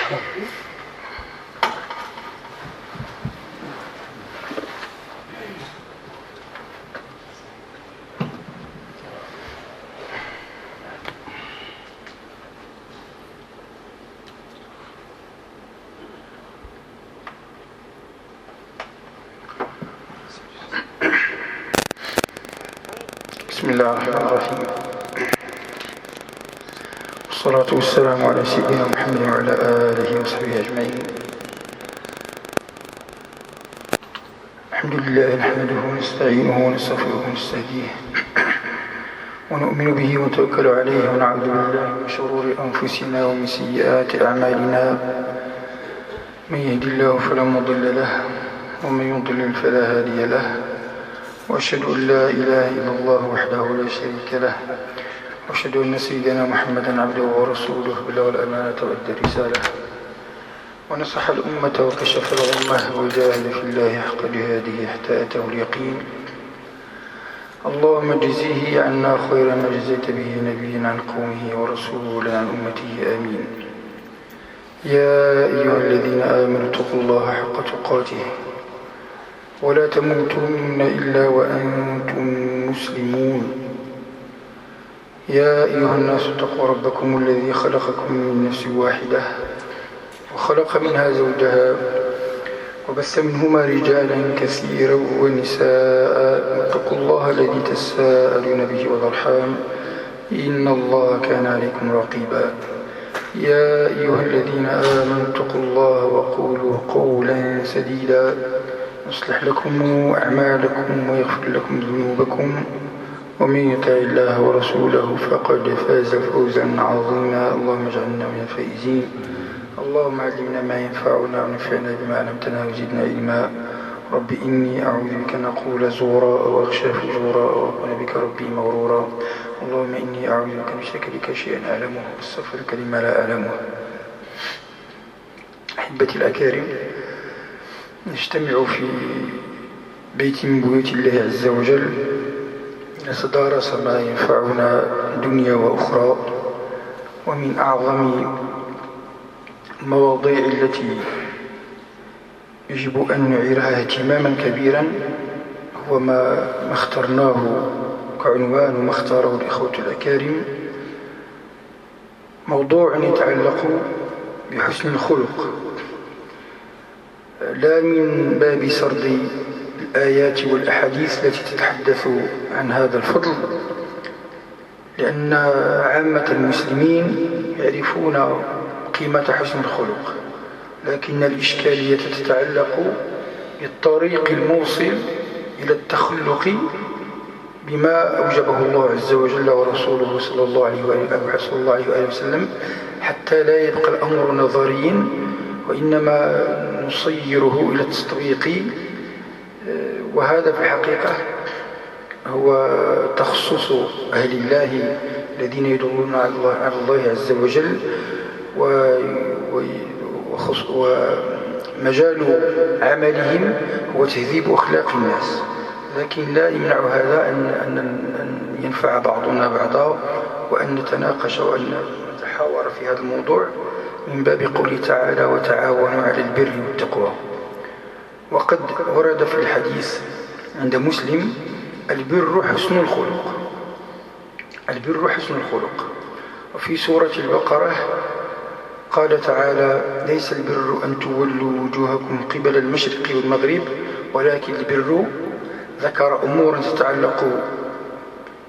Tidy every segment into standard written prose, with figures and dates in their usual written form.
بسم الله الرحمن الرحيم، والصلاة والسلام على سيدنا محمد وعلى آله وصحبه أجمعين. الحمد لله نحمده ونستعينه ونستغفره ونستهديه ونؤمن به ونتوكل عليه ونعوذ بالله من شرور أنفسنا ومن سيئات أعمالنا. من يهد الله فلا مضل له ومن يضلل فلا هادي له، وأشهد أن لا إله إلا الله وحده لا شريك له، وأشهد أن سيدنا محمدا عبده ورسوله بلغ الأمانة وأدى الرسالة ونصح الأمة وكشف الغمة وجاهد في الله حق جهاده حتى أتاه اليقين. اللهم اجزه عنا خير ما جزيت به نبيا عن قومه ورسولا عن أمته، آمين. يا أيها الذين آمنوا اتقوا الله حق تقاته ولا تموتن إلا وأنتم مسلمون. يا أيها الناس اتقوا ربكم الذي خلقكم من نفس واحدة وخلق منها زوجها وبث منهما رجالا كثيرا ونساء، واتقوا الله الذي تساءلون به والأرحام إن الله كان عليكم رقيبا. يا أيها الذين آمنوا اتقوا الله وقولوا قولا سديدا يصلح لكم أعمالكم ويغفر لكم ذنوبكم، ومن يطع الله ورسوله فقد فاز فوزا عظيما. اللهم اجعلنا من الفائزين. اللهم علمنا ما ينفعنا ونفعنا بما علمتنا وزدنا علما. رب إني أعوذ بك أن أقول زورا وأخشى فجورا وأكون بك ربي مغرورا. اللهم إني أعوذ بك من شرك بك شيئا أعلمه واستغفرك لما لا أعلمه. أحبتي الأكارم، نجتمع في بيت من بيوت الله عز وجل نتدارس ما ينفعنا دنيا وأخرى. ومن أعظم المواضيع التي يجب أن نعيرها اهتماما كبيرا هو ما اخترناه كعنوان وما اختاره الإخوة الأكارم، موضوع يتعلق بحسن الخلق، لا من باب سرد الآيات والأحاديث التي تتحدث عن هذا الفضل، لأن عامة المسلمين يعرفون قيمة حسن الخلق، لكن الإشكالية تتعلق بالطريق الموصل إلى التخلق بما أوجبه الله عز وجل ورسوله صلى الله عليه وآله وسلم، حتى لا يبقى الأمر نظريا وإنما نصيره إلى التطبيق. وهذا في الحقيقة هو تخصص أهل الله الذين يدورون على الله عز وجل، ومجال عملهم هو تهذيب أخلاق الناس. لكن لا يمنع هذا أن ينفع بعضنا بعضا، وأن نتناقش وأن نتحاور في هذا الموضوع من باب قوله تعالى: وتعاونوا على البر والتقوى. وقد ورد في الحديث عند مسلم: البر حسن الخلق. البر حسن الخلق. وفي سورة البقرة قال تعالى: ليس البر أن تولوا وجوهكم قبل المشرق والمغرب ولكن البر، ذكر أمورا تتعلق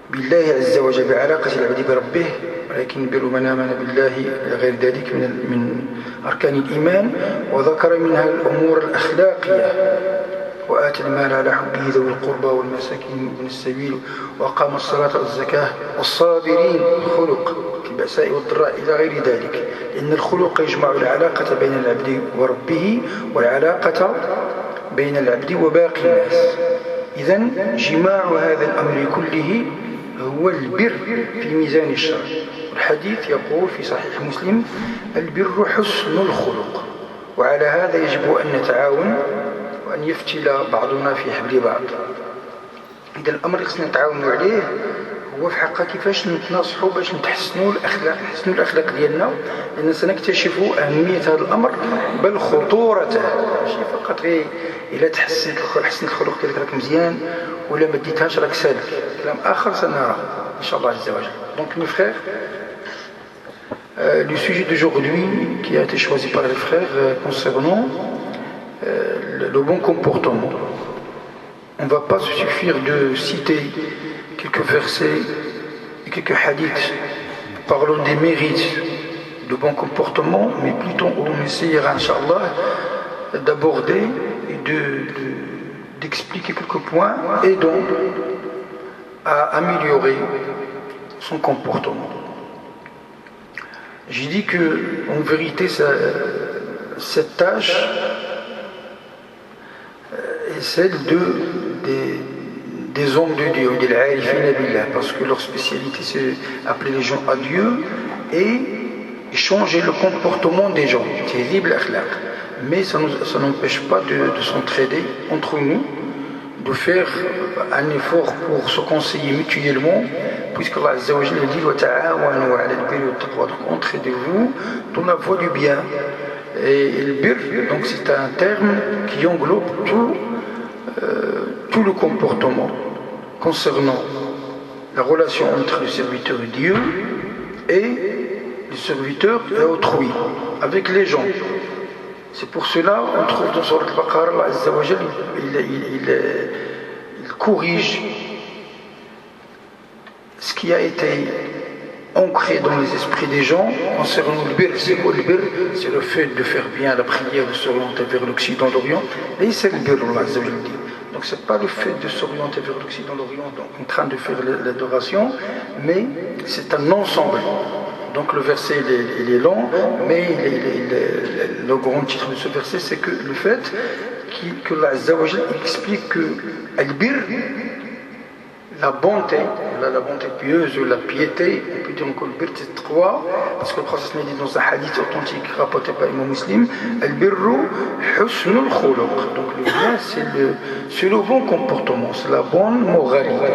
بالله عز وجل بعلاقة العبد بربه، ولكن البر من آمن بالله إلى غير ذلك من أركان الإيمان، وذكر منها الأمور الأخلاقية: وآتى المال على حبه ذوي القربى والمساكين وابن السبيل وأقام الصلاة والزكاة والصابرين، خلق في البأساء والضراء إلى غير ذلك، لأن الخلق يجمع العلاقة بين العبد وربه والعلاقة بين العبد وباقي الناس. إذن جماع هذا الأمر كله هو البر في ميزان الشرع. الحديث يقول في صحيح مسلم: البر حسن الخلق. وعلى هذا يجب أن نتعاون وأن يفتل بعضنا في حبل بعض. إذا الأمر خصنا نتعاون عليه هو في الحقيقة كيفاش نتناصحوا باش نحسنوا الأخلاق ديالنا، لأن سنكتشف أهمية هذا الأمر بل خطورته، ماشي فقط غير إلا حسنت الخلق ديالك راك مزيان ولا ما ديتهاش راك سالك، كلام آخر سنرى إن شاء الله عز وجل. Donc mes frères, le sujet d'aujourd'hui qui a été choisi par les frères concernant le bon comportement. On ne va pas se suffire de citer quelques versets et quelques hadiths parlant des mérites de bon comportement, mais plutôt on essaiera, Inch'Allah, d'aborder et d'expliquer quelques points aidant à améliorer son comportement. J'ai dit que, en vérité, cette tâche est celle des hommes de Dieu, des arifina billah, parce que leur spécialité c'est appeler les gens à Dieu et changer le comportement des gens. Mais ça n'empêche pas de s'entraider entre nous, de faire un effort pour se conseiller mutuellement, puisque Allah Azza wa Jalla dit wa ta'awanu 'ala al-birri wat-taqwa, donc entraidez-vous dans la voie du bien. Et le birr, donc c'est un terme qui englobe tout le comportement concernant la relation entre le serviteur et Dieu et le serviteur et autrui, avec les gens. C'est pour cela on trouve dans Sourate Al-Baqarah, Allah Azza wa Jalla, il corrige ce qui a été ancré dans les esprits des gens concernant le birr. C'est quoi le birr? C'est le fait de faire bien la prière, de s'orienter vers l'Occident, l'Orient. Et c'est le birr, Allah Azza wa Jalla dit. Donc c'est pas le fait de s'orienter vers l'Occident, l'Orient, donc en train de faire l'adoration, mais c'est un ensemble. Donc le verset il est long, mais le grand titre de ce verset c'est que le fait que Allah Azza wa Jalla explique que al-birr, la bonté pieuse, la piété, on peut dire encore le birr c'est taqwa, parce que le prophète dit dans un hadith authentique rapporté par Imam Muslim, al-birru husnul khuluq. Donc le bien c'est le bon comportement, c'est la bonne moralité.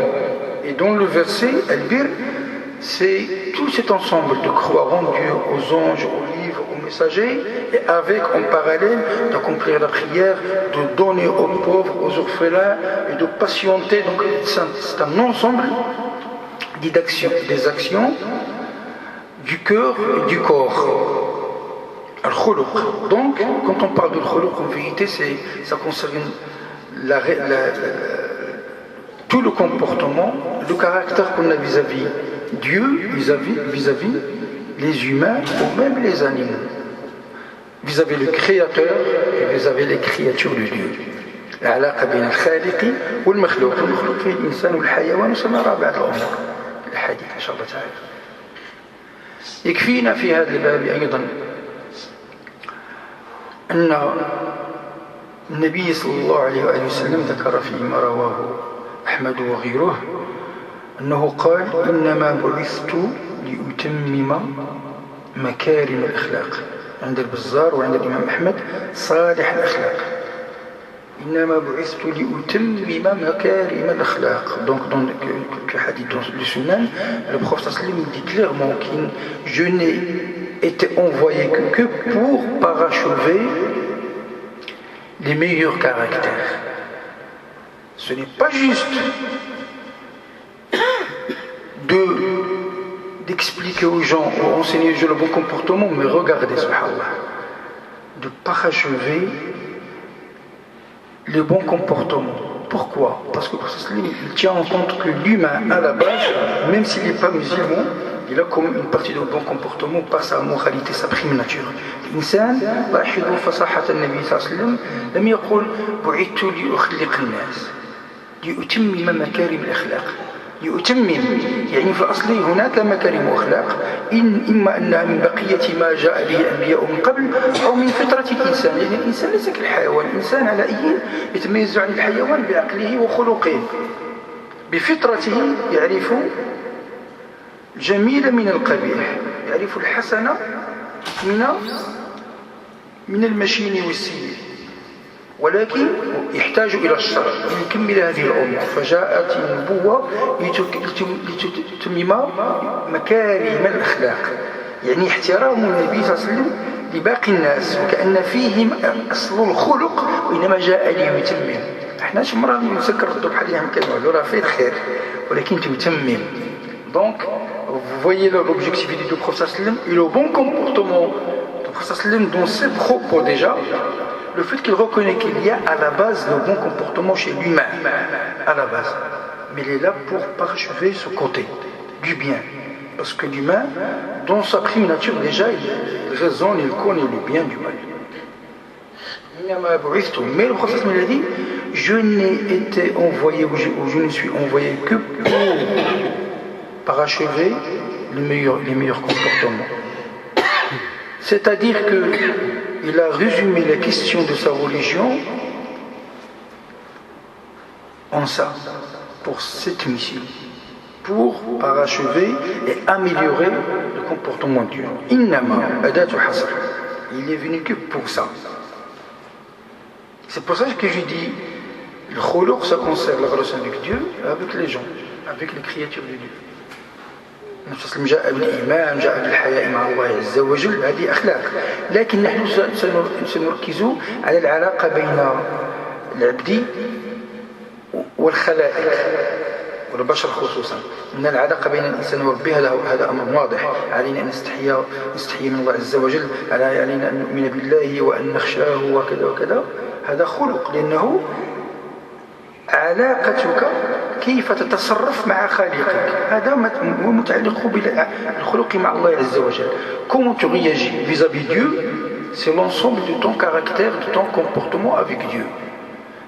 Et dans le verset, al-birr, c'est tout cet ensemble de croire en Dieu, aux anges, aux livres, aux messagers, et avec en parallèle d'accomplir la prière, de donner aux pauvres, aux orphelins, et de patienter. Donc c'est un ensemble des actions du cœur et du corps. Al-khuluq. Donc quand on parle de khuluq, en vérité ça concerne tout le comportement, le caractère qu'on a vis-à-vis Dieu, vis-à-vis les humains ou même les animaux, vis-à-vis le Créateur et vis-à-vis les créatures de Dieu. العلاقة بين الخالق والمخلوق، المخلوق فيه الإنسان والحيوان وسنرى بعض الأمور الحديث إن شاء الله تعالى. يكفينا في هذا الباب أيضا أن النبي صلى الله عليه وآله وسلم ذكر فيما رواه أحمد وغيره أنه قال إنما بعثت لأتمم مكارم الأخلاق، عند البزار وعند الإمام أحمد صالح الأخلاق. إنما بعثت لأتمم مكارم الأخلاق. Donc dans quelques hadiths dans le Sunan, le prophète sallam dit clairement que je n'ai été envoyé que pour parachever les meilleurs caractères. Ce n'est pas juste d'expliquer aux gens, ou enseigner aux gens le bon comportement, mais regardez, subhanallah, de parachever le bon comportement. Pourquoi? Parce que il tient en compte que l'humain, à la base, même s'il n'est pas musulman, il a comme une partie de bon comportement par sa moralité, sa prime nature. الإنسان لاحظوا فصاحة النبي صلى الله عليه وسلم لم يقل بعثت لأخلق الناس، لأتمم مكارم الأخلاق. يؤتمم يعني في الأصل هناك مكارم وأخلاق، إما أنها من بقية ما جاء به الأنبياء من قبل أو من فطرة الإنسان، لأن الإنسان ليس كالحيوان، الإنسان على أي يتميز عن الحيوان بعقله وخلقه، بفطرته يعرف الجميل من القبيح، يعرف الحسن من المشين والسيء، ولكن يحتاج إلى الشرع ليكمل هذه الأمور، فجاءت النبوة لتتمم مكارم الأخلاق، يعني احترام النبي صلى الله عليه وسلم لباقي الناس، وكأن فيهم أصل الخلق، وإنما جاء ليتمم. احنا شي مرة نسكر بحال اللي كنقولوا راه فيه الخير ولكن تتمم. Donc, vous voyez l'objectivité du prophète sallam et le bon comportement du prophète sallam dans ses propos déjà, le fait qu'il reconnaît qu'il y a à la base le bon comportement chez l'humain, à la base. Mais il est là pour parachever ce côté du bien. Parce que l'humain, dans sa prime nature déjà, il raisonne, il connaît le bien du mal. Mais le prophète me l'a dit, je n'ai été envoyé, ou je ne suis envoyé que pour parachever les meilleurs comportements. C'est-à-dire qu'il a résumé la question de sa religion en ça, pour cette mission, pour parachever et améliorer le comportement de Dieu. Innama adatu hasr. Il est venu que pour ça. C'est pour ça que je dis, le khuluq, ça concerne la relation avec Dieu, avec les gens, avec les créatures de Dieu. النبي صلى الله عليه وسلم جاء بالإيمان، جاء بالحياء مع الله عز وجل، هذه أخلاق. لكن نحن سنركز على العلاقة بين العبد والخلائق والبشر خصوصا. إن العلاقة بين الإنسان وربه هذا أمر واضح. علينا أن نستحيي من الله عز وجل، علينا أن نؤمن بالله وأن نخشاه وكذا وكذا. هذا خلق، لأنه علاقتك كيف تتصرف مع خالقك، هذا هو متعلق بالخلق مع الله عز وجل. Comment tu réagis vis-à-vis Dieu, c'est l'ensemble de ton caractère, de ton comportement avec Dieu.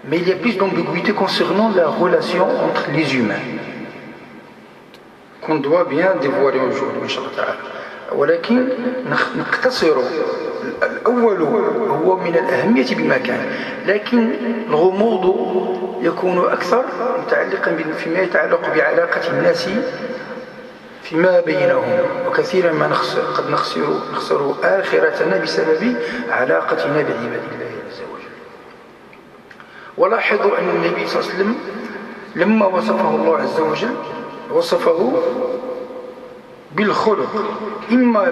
Mais il y a plus d'ambiguïté concernant la relation entre les humains, qu'on doit bien dévoiler aujourd'hui, Inch'Allah Ta'ala. ولكن نقتصر الأول هو من الأهمية بمكان، لكن الغموض يكون أكثر متعلقا فيما يتعلق بعلاقة الناس فيما بينهم، وكثيرا ما قد نخسر آخرتنا بسبب علاقتنا بعباد الله عز وجل. ولاحظوا أن النبي صلى الله عليه وسلم لما وصفه الله عز وجل وصفه بالخلق، إما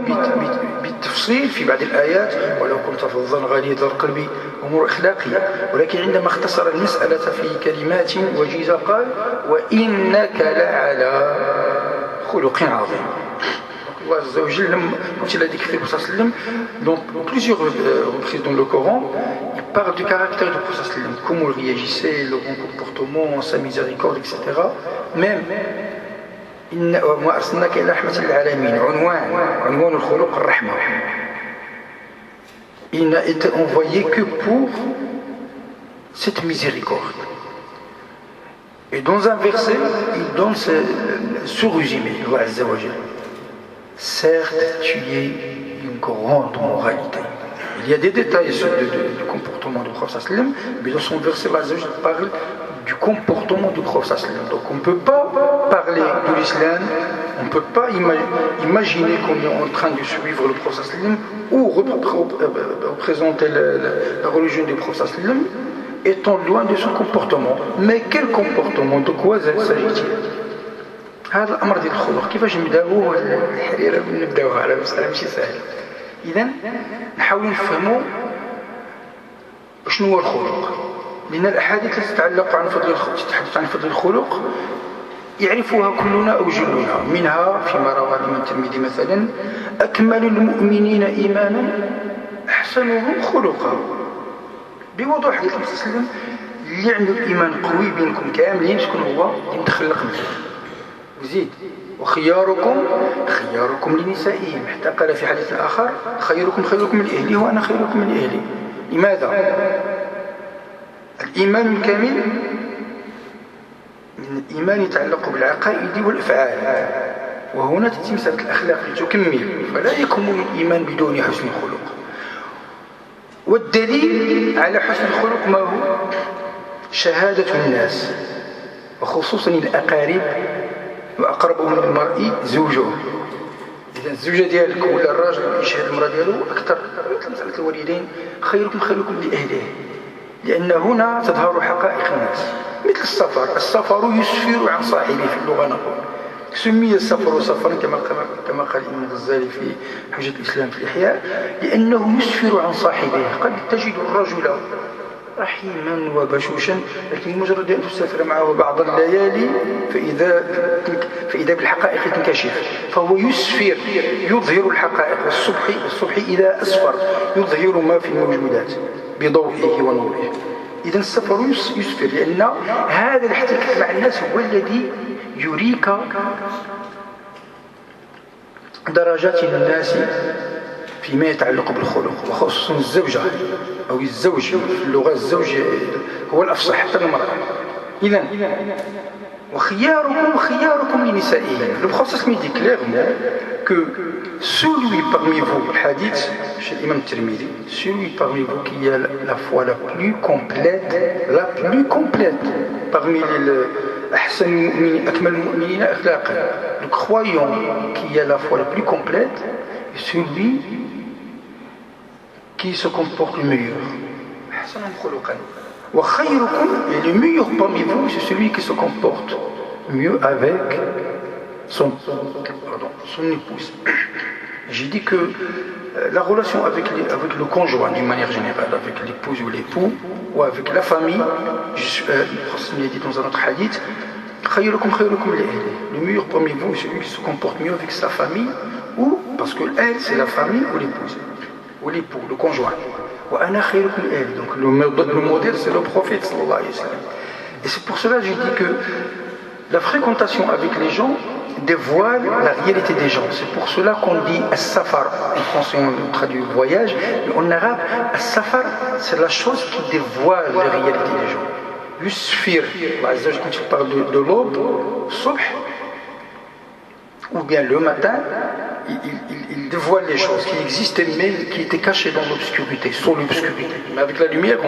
بالتفصيل في بعض الآيات، ولو كنت فظا غليظ القلب، أمور أخلاقية، ولكن عندما اختصر المسألة في كلمات وجيزة قال وإنك لعلى خلق عظيم. Allah Azza wa Jalla, quand il a décrit le Prophète sallam, dans plusieurs reprises dans le Coran, il parle du caractère du Prophète sallam, comment il réagissait, le bon comportement, sa miséricorde, etc. Même وما أرسلناك إلا رحمة للعالمين، عنوان الخلق الرحمة. Il n'a été envoyé que pour cette miséricorde. Et dans un verset, il donne ce résumé, Allah Azza wa Jalla. Certes, tu es d'une grande moralité. Il y a des détails du comportement du Prophète sallam, mais dans son verset, Allah Azza wa Jalla parle du comportement du Prophète sallam. Donc on ne peut pas parler de l'islam, on ne peut pas imaginer qu'on est en train de suivre le Prophète sallam ou représenter la religion du Prophète sallam étant loin de son comportement. Mais quel comportement? De quoi s'agit-il? هذا الأمر ديال الخلق كيفاش نبداوه؟ الحريرة نبداوها على مسألة ماشي سهلة. إذا نحاول نفهموا شنو هو الخلق، لأن الأحاديث التي تتعلق عن تتحدث عن فضل الخلق يعرفها كلنا أو جلنا. منها فيما روى الإمام الترمذي مثلا أكمل المؤمنين إيمانا أحسنهم خلقا، بوضوح حديث النبي صلى الله عليه وسلم اللي عنده الإيمان قوي بينكم كاملين شكون هو؟ يتخلق مزيان وزيد وخياركم لنسائهم، حتى قال في حديث آخر خيركم لأهلي وأنا خيركم لأهلي. لماذا؟ الإيمان الكامل من الإيمان يتعلق بالعقائد والأفعال، وهنا تتم مسألة الأخلاق لتكمل، فلا يكمل الإيمان بدون حسن الخلق. والدليل على حسن الخلق ما هو؟ شهادة الناس، وخصوصا الأقارب، وأقربهم للمرء زوجه. إذا الزوجة ديالك ولا الراجل يشهد المرأة ديالو أكثر، مسألة الوالدين خيركم لأهله. لأن هنا تظهر حقائق الناس مثل السفر يسفر عن صاحبه في اللغة نقول. سمي السفر سفرا كما قال الإمام الغزالي في حجة الإسلام في الإحياء لأنه يسفر عن صاحبه. قد تجد الرجل رحيما وبشوشا لكن مجرد أن تسافر معه بعض الليالي فإذا بالحقائق تنكشف، فهو يسفر يظهر الحقائق. الصبح إذا أسفر يظهر ما في الموجودات بضوئه ونوره. إذا السفر يسفر لأن هذا الاحتكاك مع الناس هو الذي يريك درجات الناس فيما يتعلق بالخلق، وخصوصا الزوجة أو الزوج. في اللغة الزوج هو الأفصح حتى المرأة. إذن وخياركم لنسائهم. Le prophète me dit clairement que celui parmi vous, le hadith chez l'imam Tirmidhi, celui parmi vous qui a la foi la plus complète parmi les أحسن المؤمنين أكمل المؤمنين أخلاقا, le croyant qui a la foi la plus complète est celui qui se comporte le meilleur. Et le meilleur parmi vous, c'est celui qui se comporte mieux avec son épouse. J'ai dit que la relation avec le conjoint, d'une manière générale, avec l'épouse ou l'époux, ou avec la famille, le prophète l'a dit dans un autre hadith, le meilleur parmi vous, c'est celui qui se comporte mieux avec sa famille, ou parce que elle, c'est la famille ou l'épouse, ou l'époux, le conjoint. Donc le modèle, c'est le prophète sallallahu alayhi wa sallam. Et c'est pour cela que je dis que la fréquentation avec les gens dévoile la réalité des gens. C'est pour cela qu'on dit as-safar. En français on traduit voyage, mais en arabe as-safar c'est la chose qui dévoile la réalité des gens. Yusfir, quand tu parles de l'aube, subh, ou bien le matin, il dévoile les choses qui existaient mais qui étaient cachées dans l'obscurité, sous l'obscurité. Mais avec la lumière,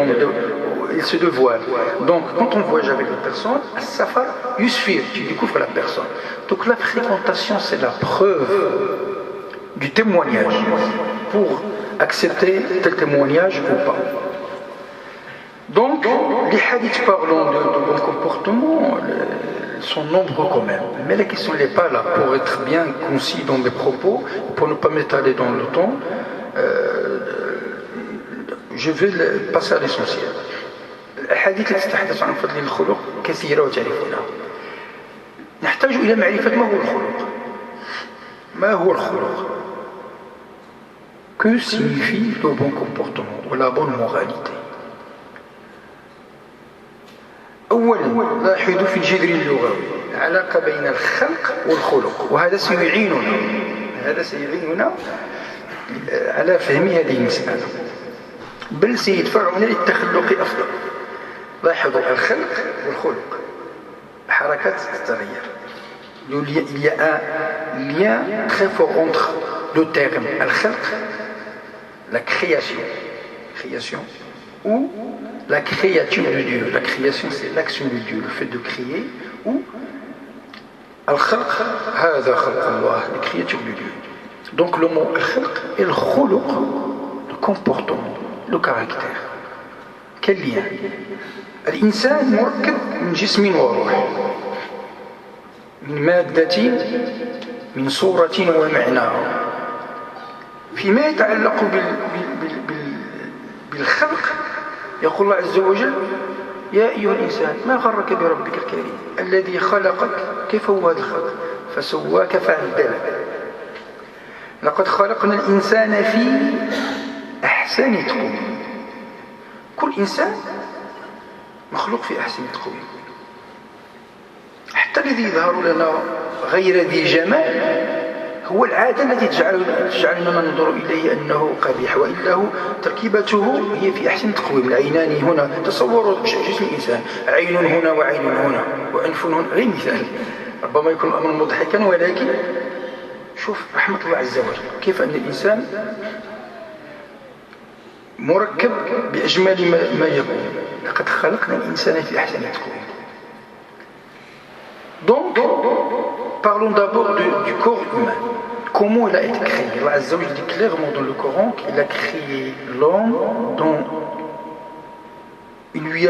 il se dévoile. Donc, quand on voyage avec une personne, as-safar, yusfir, tu découvres la personne. Donc la fréquentation, c'est la preuve du témoignage pour accepter tel témoignage ou pas. Donc, les hadiths parlant de bon comportement sont nombreux quand même. Mais la question n'est pas là. Pour être bien concis dans mes propos, pour ne pas m'étaler dans le temps, je vais passer à l'essentiel. الأحاديث التي تتحدث عن فضل الخلق كثيرة وتعرفونها. نحتاج إلى معرفة ما هو الخلق. ما هو الخلق؟ Que signifie le bon comportement ou la bonne moralité? أولا لاحظوا في الجذر اللغوي العلاقة بين الخلق والخلق، وهذا سيعيننا على فهم هذه المسألة، بل سيدفعنا للتخلق أفضل. لاحظوا الخلق والخلق حركات تتغير. Il y a un lien très fort entre le terme al-khalq, la création ou la créature de Dieu. La création, c'est l'action de Dieu, le fait de créer, ou al-khalq, هذا خلق الله, la créature de Dieu. Donc le mot al-khalq et le khuluq, le comportement, le caractère. Quel lien? الإنسان مركب من جسم وروح، من مادة، من صورة ومعنى. فيما يتعلق بالخلق يقول الله عز وجل: يا أيها الإنسان ما غرك بربك الكريم الذي خلقك. كيف هو هذا الخلق؟ فسواك فعدلك. لقد خلقنا الإنسان في أحسن تقويم. كل إنسان مخلوق في أحسن تقويم، حتى الذي يظهر لنا غير ذي جمال هو العادة التي تجعلنا ننظر إليه أنه قبيح، وإلا تركيبته هي في أحسن تقويم. العينان هنا، تصوروا جسم الإنسان، عين هنا وعين هنا وأنف هنا، غير مثال. ربما يكون الأمر مضحكا، ولكن شوف رحمة الله عز وجل كيف أن الإنسان مركب بأجمل ما يكون. لقد خلقنا الإنسان في أحسن تقويم. Donc, parlons d'abord du corps humain. Comment il a été créé? Allah Azza wa Jalla dit clairement dans le Coran qu'il a créé l'homme dans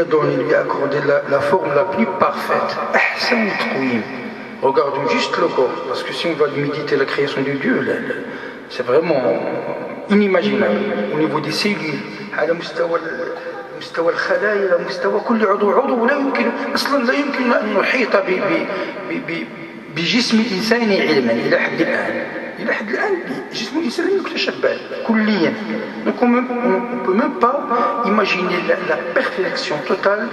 lui accorder la forme la plus parfaite. أحسن تقويم. Regardons juste le corps, parce que si on va méditer la création de Dieu, c'est vraiment inimaginable. Au niveau des cellules, على مستوى الخلايا، مستوى كل عضو لا يمكن أصلا لا يمكن أن نحيط بجسم الإنسان علما إلى حد الآن جسم الإنسان لم يكتشف بعد كليا. Donc on ne peut même pas imaginer la perfection totale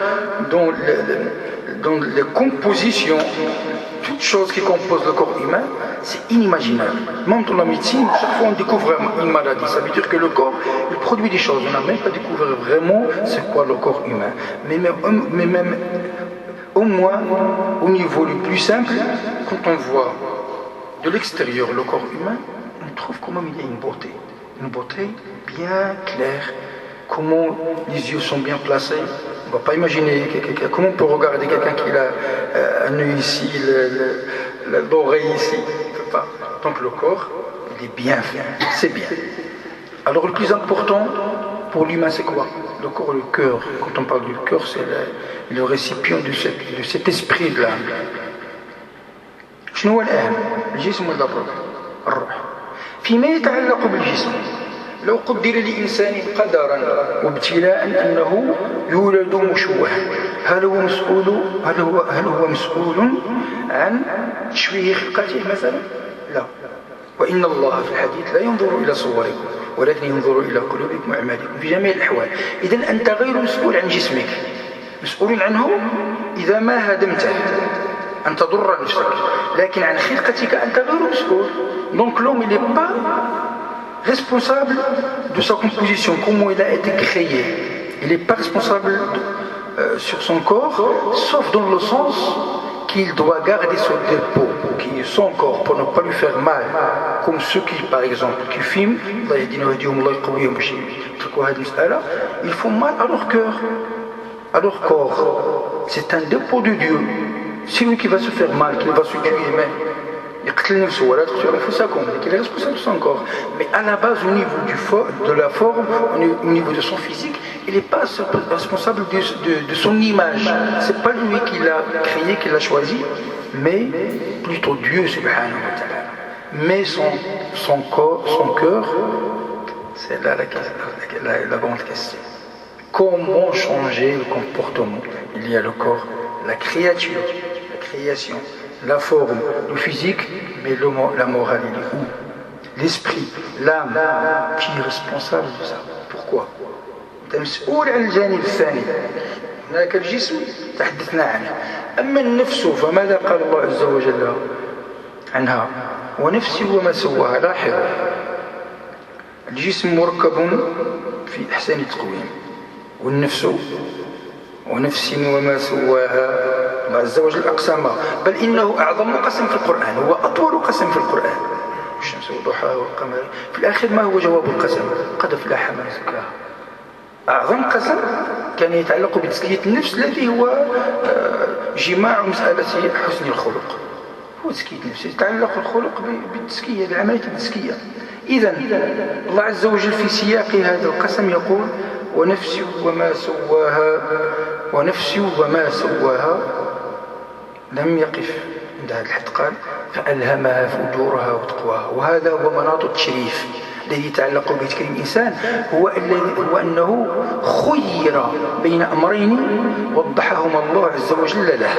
dans les compositions, toutes choses qui composent le corps humain, c'est inimaginable. Même dans la médecine, chaque fois on découvre une maladie, ça veut dire que le corps il produit des choses. On n'a même pas découvert vraiment c'est quoi le corps humain. Mais même au moins au niveau le plus simple, quand on voit de l'extérieur le corps humain, on trouve quand même il y a une beauté bien claire, comment les yeux sont bien placés. On ne va pas imaginer comment on peut regarder quelqu'un qui a un œil ici, l'oreille ici. On peut pas. Donc le corps, il est bien fait, c'est bien. Alors le plus important pour l'humain, c'est quoi? Le corps, le cœur. Quand on parle du cœur, c'est le récipient de cet esprit de l'âme. شنو هو الأهم؟ الجسم ولا الروح؟ فيما يتعلق بالجسم، لو قدر لإنسان قدرا وابتلاء أنه يولد مشوها، هل هو مسؤول عن تشويه خلقته مثلا؟ لا. وإن الله في الحديث لا ينظر إلى صوركم ولكن ينظر إلى قلوبكم وأعمالكم في جميع الأحوال. إذن أنت غير مسؤول عن جسمك، مسؤول عنه إذا ما هدمته أن تضر نفسك، لكن عن خلقتك أنت غير مسؤول. Donc l'homme il n'est pas responsable de sa composition, comment il a été créé. Il n'est pas responsable sur son corps, sauf dans le sens qu'il doit garder son dépôt, qui est son corps, pour ne pas lui faire mal. Comme ceux qui, par exemple, qui fument, ils font mal à leur cœur, à leur corps. C'est un dépôt de Dieu. C'est lui qui va se faire mal, qui va se tuer même. Il est responsable de son corps. Mais à la base, au niveau de la forme, au niveau de son physique, il n'est pas responsable de son image. Ce n'est pas lui qui l'a créé, qui l'a choisi, mais plutôt Dieu, subhanahu wa ta'ala. Mais son corps, son cœur, c'est là la grande question. Comment changer le comportement? Il y a le corps, la créature, la création, la forme, le physique, mais la morale, il est où? L'esprit, l'âme, qui est responsable de ça? Pourquoi? أنت مسؤول عن الجانب الثاني. هناك الجسم تحدثنا عنه، أما النفس فماذا قال الله عز وجل عنها؟ ونفس وما سواها. لاحظوا الجسم مركب في أحسن تقويم، والنفس ونفس وما سواها الله عز وجل أقسمها، بل إنه أعظم قسم في القرآن، هو أطول قسم في القرآن. الشمس وضحاها والقمر، في الآخر ما هو جواب القسم؟ قد أفلح من زكاها. أعظم قسم كان يتعلق بتزكية النفس، الذي هو جماع مسألة حسن الخلق. هو تزكية النفس، يتعلق الخلق بالتزكية، بعملية التزكية. إذن الله عز وجل في سياق هذا القسم يقول ونفس وما سواها لم يقف عند هذا الحد، قال فألهمها فجورها وتقواها. وهذا هو مناط التشريف الذي يتعلق بتكريم الإنسان، هو أنه خير بين أمرين وضحهما الله عز وجل له.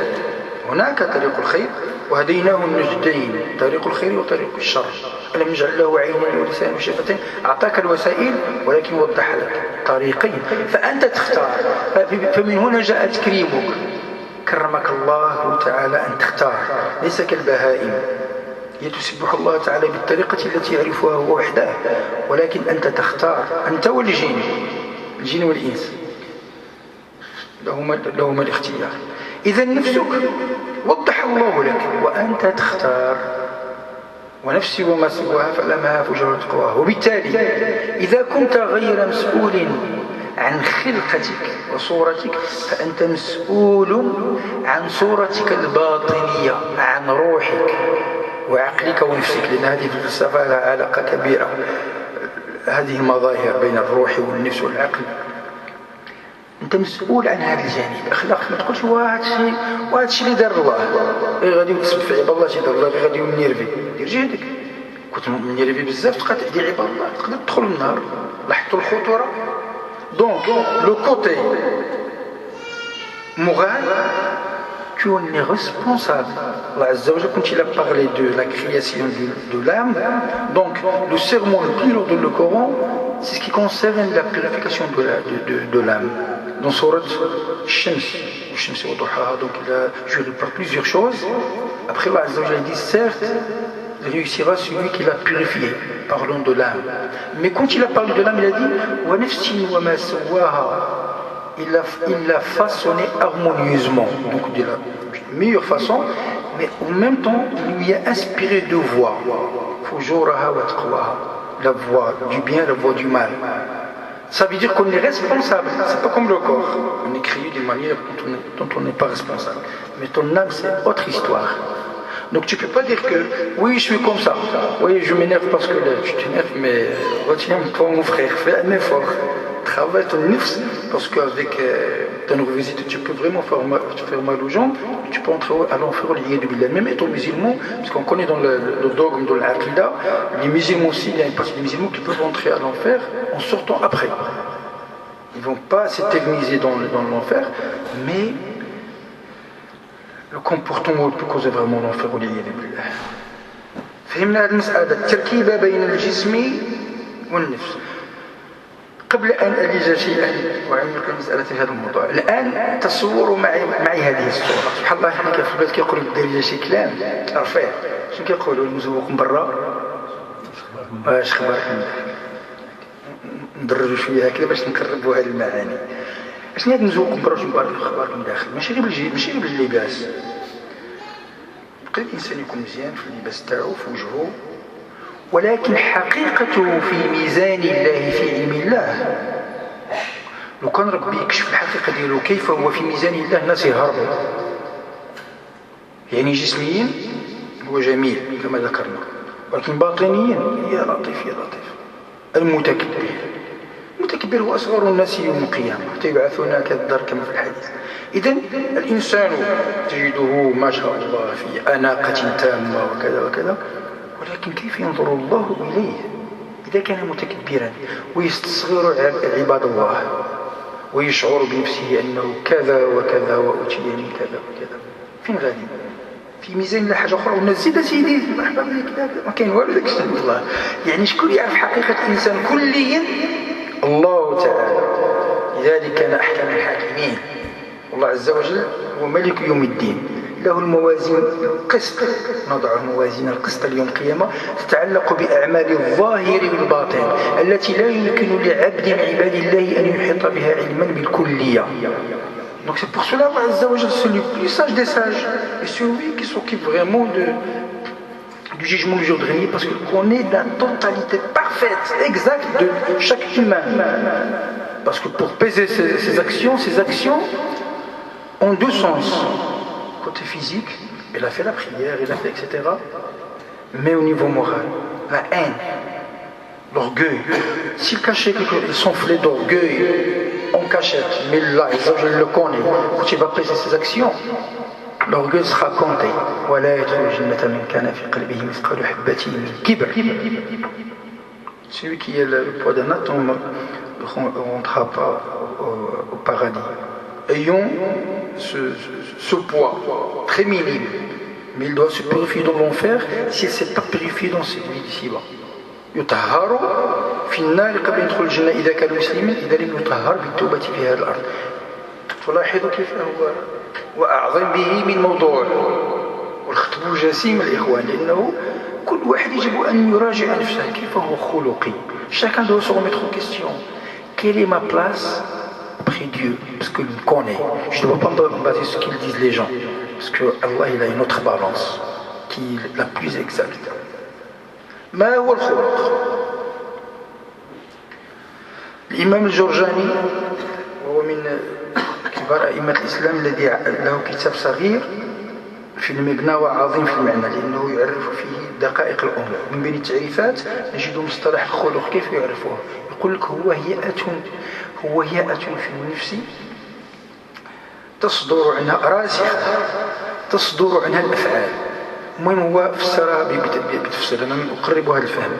هناك طريق الخير وهديناه النجدين، طريق الخير وطريق الشر. ألم نجعل له عينين ولسان وشفتين؟ أعطاك الوسائل ولكن وضح لك طريقين، فأنت تختار. فمن هنا جاء تكريمك، كرمك الله تعالى أن تختار، ليس كالبهائم هي تسبح الله تعالى بالطريقة التي يعرفها هو وحده، ولكن أنت تختار، أنت والجن، الجن والإنس لهما الاختيار. إذا نفسك وضح الله لك وأنت تختار. ونفس وما سواها فألهمها فجورها وتقواها. وبالتالي إذا كنت غير مسؤول عن خلقتك وصورتك، فأنت مسؤول عن صورتك الباطنية، عن روحك وعقلك ونفسك، لأن هذه في الفلسفة لها علاقة كبيرة، هذه المظاهر بين الروح والنفس والعقل. انت مسؤول عن هذا الجانب الاخلاق. ما تقولش وهذا الشيء اللي دار الله غير غادي تسب في عباد الله، شي دار الله غير غادي ينيرفي. دير جهدك. كنت منيرفي بزاف تبقى تأذي عباد الله تقدر تدخل النار. لاحظتوا الخطوره. دونك لو كوتي moral, tu en es responsable. Allah Azza wa Jalla, quand il a parlé de la création de l'âme, donc le sermon le plus lourd du Coran, c'est ce qui concerne la purification de l'âme. Dans Surat Shams, donc il a juré par plusieurs choses. Après Allah Azza wa Jalla dit certes, il réussira celui qui l'a purifié, parlons de l'âme. Mais quand il a parlé de l'âme, il a dit wa nafsin wa ma sawaha. Il l'a façonné harmonieusement, donc de la meilleure façon, mais en même temps, il lui a inspiré deux voies. Fujuraha wa taqwaha, la voie du bien, la voie du mal. Ça veut dire qu'on est responsable, c'est pas comme le corps. On est créé d'une manière dont on n'est pas responsable. Mais ton âme, c'est autre histoire. Donc tu ne peux pas dire que oui, je suis comme ça, oui, je m'énerve parce que là, tu t'énerves, mais retiens-toi mon frère, fais un effort. Travaille ton nifs, parce qu'avec ta nervosité, tu peux vraiment faire mal aux gens, tu peux entrer à l'enfer, même étant musulman, parce qu'on connaît dans le dogme de l'Aqida, les musulmans aussi, il y a une partie des musulmans qui peuvent entrer à l'enfer en sortant après. Ils ne vont pas s'éterniser dans l'enfer, mais le comportement peut causer vraiment l'enfer. فهمنا هذه المسألة التركيبة بين الجسم والنفس. قبل أن ألج شيئا وأعمق المسألة في هذا الموضوع، الآن تصوروا معي هذه الصورة. سبحان الله، حنا في البلاد كيقولوا الدارجة شي كلام رفيع. شنو كيقولوا المزوق من برا؟ واش خبارك؟ ندرجوا شوية هكذا باش نقربوا هذه المعاني. شنو هذا المزوق من برا وشنو خبارك من داخل؟ ماشي غير باللباس. يبقى الإنسان يكون مزيان في اللباس تاعو في وجهه، ولكن حقيقته في ميزان الله في علم الله. لو كان ربي يكشف الحقيقة ديالو كيف هو في ميزان الله، الناس يهربوا. يعني جسميا هو جميل كما ذكرنا، ولكن باطنيا يا لطيف يا لطيف. المتكبر هو أصغر الناس يوم القيامة، حتى يبعثون كالدار كما في الحديث. إذن الإنسان تجده ما شاء الله في أناقة تامة وكذا وكذا، ولكن كيف ينظر الله إليه إذا كان متكبرا ويستصغر عباد الله ويشعر بنفسه أنه كذا وكذا وأتيني كذا وكذا؟ فين غادي؟ في ميزان لا حاجة أخرى. والناس زيد سيدي مرحبا بك كذا، ما كاين والو داك الشيء. الله يعني شكون يعرف حقيقة الإنسان كليا؟ الله تعالى. لذلك كان أحكم الحاكمين. الله عز وجل هو ملك يوم الدين، له الموازين القسط. نضع موازين القسط اليوم القيامة تتعلق بأعمال الظاهر والباطن التي لا يمكن لعبد من عباد الله أن يحيط بها علما بالكلية. Donc c'est pour cela Allah Azza wa Jalla, c'est le plus sage des sages et celui qui s'occupe vraiment du jugement du jour dernier, parce qu'il connaît la totalité parfaite, exacte de chaque humain. Parce que pour peser ses actions ont deux sens. Côté physique, il a fait la prière, il a fait etc. Mais au niveau moral, la haine, l'orgueil. S'il cachait son flé d'orgueil en cachette, mais là, je le connais, quand il va peser ses actions, l'orgueil sera compté. Celui qui a le poids d'un atome ne rentrera pas au paradis. Ayons ce poids très minime, mais il doit se purifier dans l'enfer s'il ne s'est pas purifié dans cette vie d'ici-bas. يطهر في النار قبل يدخل الجنة إذا كان مسلما، إذا لم يطهر بالتوبة في هذه الأرض. تلاحظوا كيف هو وأعظم به من موضوع والخطب جسيم الإخوان، لأنه كل واحد يجب أن يراجع نفسه كيف هو خلقي. Chacun doit se remettre en question. Quelle est ma place auprès de Dieu? Parce qu'il me connaît. Je ne dois pas me baser sur ce qu'ils disent les gens. Parce que Allah, il a une autre balance qui est la plus exacte. ما هو الخلق؟ الإمام الجرجاني وهو من كبار أئمة الإسلام الذي له كتاب صغير في المبنى وعظيم في المعنى، لأنه يعرف فيه دقائق الأمور. من بين التعريفات نجد مصطلح الخلق. كيف يعرفه؟ يقول لك هو هيئة في النفس تصدر عنها راسخة، تصدر عنها الأفعال. المهم هو فسرها بتفسير، أنا أقرب هذا الفهم.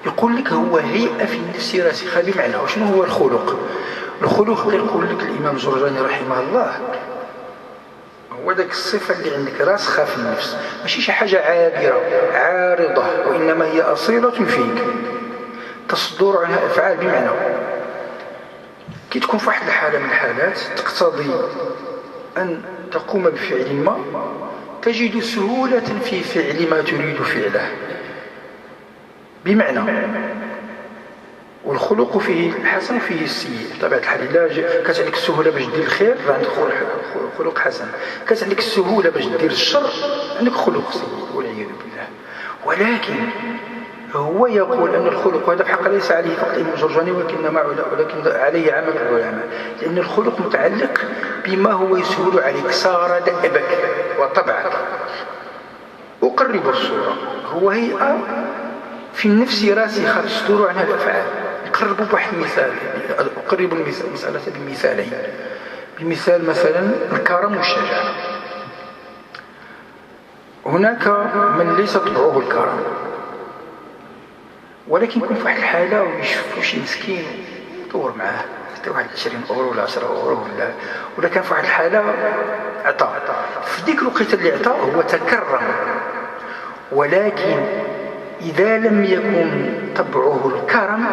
يقول لك هو هيئة في النفس راسخة، بمعنى وشنو هو الخلق؟ الخلق يقول لك الإمام الجرجاني رحمه الله هو ذاك الصفة اللي عندك راسخة في النفس، ماشي شي حاجة عابرة عارضة، وإنما هي أصيلة فيك تصدر عنها أفعال. بمعنى كي تكون في واحد الحالة من الحالات تقتضي أن تقوم بفعل ما، تجد سهولة في فعل ما تريد فعله. بمعنى والخلق فيه الحسن وفيه السيء بطبيعة الحال. إلا كانت عندك السهولة باش دير الخير فعندك خلق حسن، كانت عندك السهولة باش دير الشر عندك خلق سيء والعياذ بالله. ولكن هو يقول أن الخلق، وهذا بحق ليس عليه فقط الإمام الجرجاني ولكن عليه عامة العلماء، لأن الخلق متعلق بما هو يسهل عليك، صار دأبك وطبعك. أقرب الصورة، هو هيئة في النفس راسخة تصدر عنها الأفعال. نقرب بواحد المثال، أقرب المسألة بمثالين. بمثال مثلا الكرم والشجاعة. هناك من ليس طبعه الكرم، ولكن يكون في واحد الحالة ويشوفوا شي مسكين يدور معاه حتى واحد 20 أورو ولا 10 أورو ولا كان في واحد الحالة عطى، في ديك الوقت اللي عطى هو تكرم. ولكن إذا لم يكن طبعه الكرم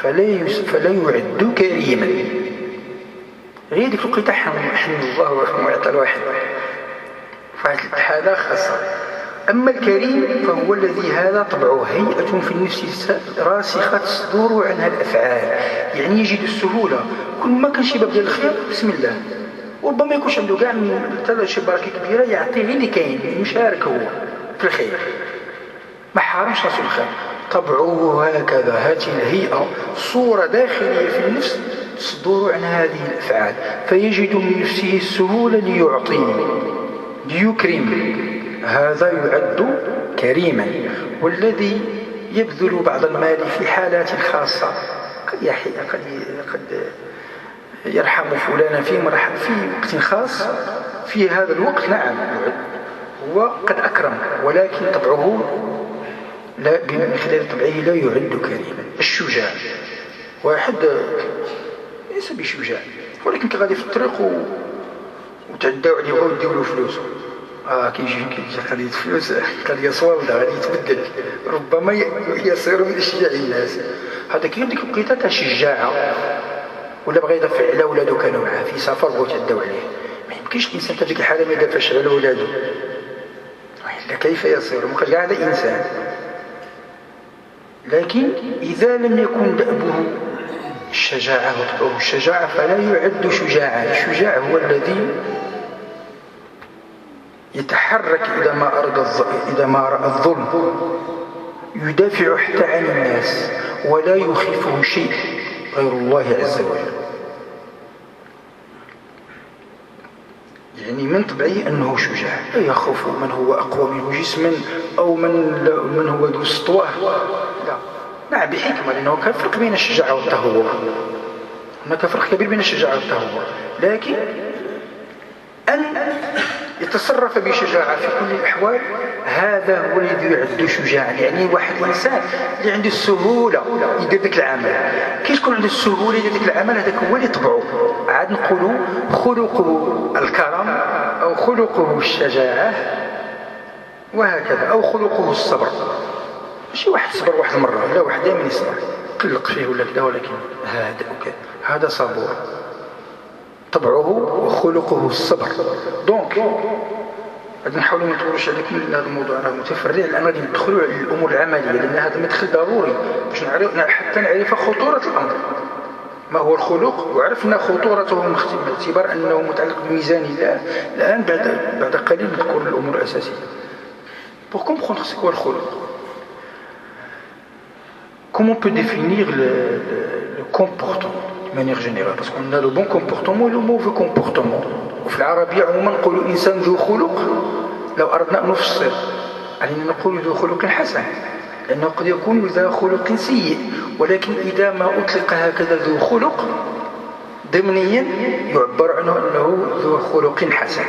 فلا يعد كريما. غير ديك الوقت حمد الله وعطى الواحد فهذه الحالة خاصة. أما الكريم فهو الذي هذا طبعه هيئة في النفس راسخة تصدر عنها الأفعال، يعني يجد السهولة. كل ما كان شي باب ديال الخير بسم الله، وربما يكونش عنده كاع حتى شي بركة كبيرة يعطيه اللي كاين، يشارك هو في الخير، ما حارمش راسو الخير. طبعه هكذا، هذه الهيئة صورة داخلية في النفس تصدر عن هذه الأفعال، فيجد من نفسه السهولة ليعطي ليكرم. هذا يعد كريما. والذي يبذل بعض المال في حالات خاصة قد يرحم فلانا في وقت خاص، في هذا الوقت نعم هو قد أكرم، ولكن طبعه لا، من خلال طبعه لا يعد كريما. الشجاع واحد ليس بشجاع، ولكن كغادي في الطريق وتعداو عليه ويديو له فلوسه، كيجي قضية فلوس، قضية صوالدة غادي يتبدل، ربما يصير من أشجاع الناس. هذا كاين ديك الوقيته تاع الشجاعة، ولا بغى يدافع على ولادو كانوا معاه في سفر بغاو يتعداو عليه، ما يمكنش الإنسان في ديك الحالة ما يدافعش على ولادو، إلا كيف يصير؟ مابقاش كاع هذا إنسان. لكن إذا لم يكن دأبه الشجاعة وطبعه الشجاعة فلا يعد شجاعا. الشجاع هو الذي يتحرك إذا ما رأى الظلم، يدافع حتى عن الناس ولا يخيفه شيء غير الله عز وجل. يعني من طبعه أنه شجاع، لا يخاف من هو أقوى منه جسما أو من هو ذو سطوة، لا. نعم بحكمة، لأنه كان فرق بين الشجاعة والتهور، هناك فرق كبير بين الشجاعة والتهور. لكن أن يتصرف بشجاعة في كل الأحوال هذا هو الذي يعد شجاعا. يعني واحد الإنسان اللي عنده السهولة يدير ذاك العمل، كي تكون عنده السهولة يدير ذاك العمل، هذاك هو اللي طبعه. عاد نقولوا خلقه الكرم أو خلقه الشجاعة وهكذا، أو خلقه الصبر. ماشي واحد صبر واحد المرة، لا، واحد دائما يصبر قلق فيه ولا كذا، ولكن هذا صبور، طبعه وخلقه الصبر. دونك غادي نحاولوا ما نطولوش عليكم، لان هذا الموضوع راه متفرع، لان غادي ندخلوا على الامور العمليه، لان هذا مدخل ضروري باش حتى نعرف خطوره الامر. ما هو الخلق؟ وعرفنا خطورته باعتبار انه متعلق بميزان الله. الان بعد قليل نذكر الامور الاساسيه. Pour comprendre c'est quoi le khuluq, comment on peut définir le comportement de manière générale, parce qu'on a le bon comportement et le mauvais comportement. وفي العربية عموما نقول إنسان ذو خلق، لو أردنا أن نفسر علينا نقول ذو خلق حسن، لأنه قد يكون ذو خلق سيء، ولكن إذا ما أطلق هكذا ذو خلق ضمنيا يعبر عنه أنه ذو خلق حسن،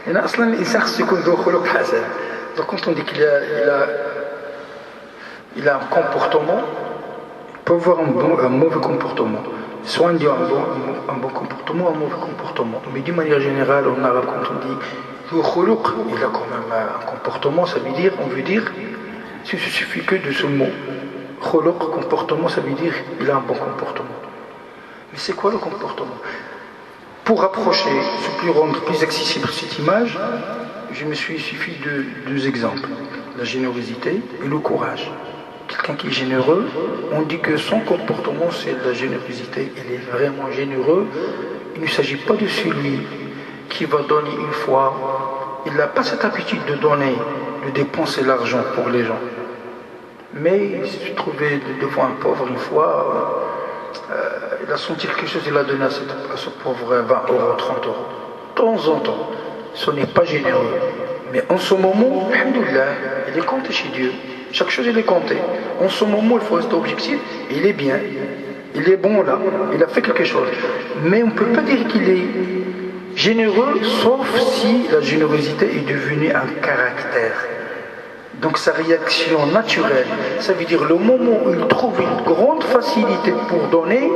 لأن أصلا الإنسان خصو يكون ذو خلق حسن. Donc quand on dit qu'il a un comportement, il peut avoir un mauvais comportement. Soit on dit un bon comportement, un mauvais comportement. Mais d'une manière générale, en arabe, quand on dit ذو خلق, il a quand même un comportement, ça veut dire, il suffit que de ce mot. Khuluq, comportement, ça veut dire il a un bon comportement. Mais c'est quoi le comportement? Pour rapprocher, rendre plus accessible cette image, il me suffit de deux exemples, la générosité et le courage. Quelqu'un qui est généreux, on dit que son comportement c'est la générosité, il est vraiment généreux. Il ne s'agit pas de celui qui va donner une fois, il n'a pas cette habitude de donner, de dépenser l'argent pour les gens. Mais il s'est trouvé devant un pauvre une fois, il a senti quelque chose, il a donné à ce pauvre 20 euros, 30 euros. De temps en temps, ce n'est pas généreux. Mais en ce moment, alhamdoulilah, il est compté chez Dieu. Chaque chose, il est compté. En ce moment, il faut rester objectif, il est bien, il est bon là, il a fait quelque chose. Mais on ne peut pas dire qu'il est généreux, sauf si la générosité est devenue un caractère. Donc sa réaction naturelle, ça veut dire le moment où il trouve une grande facilité pour donner,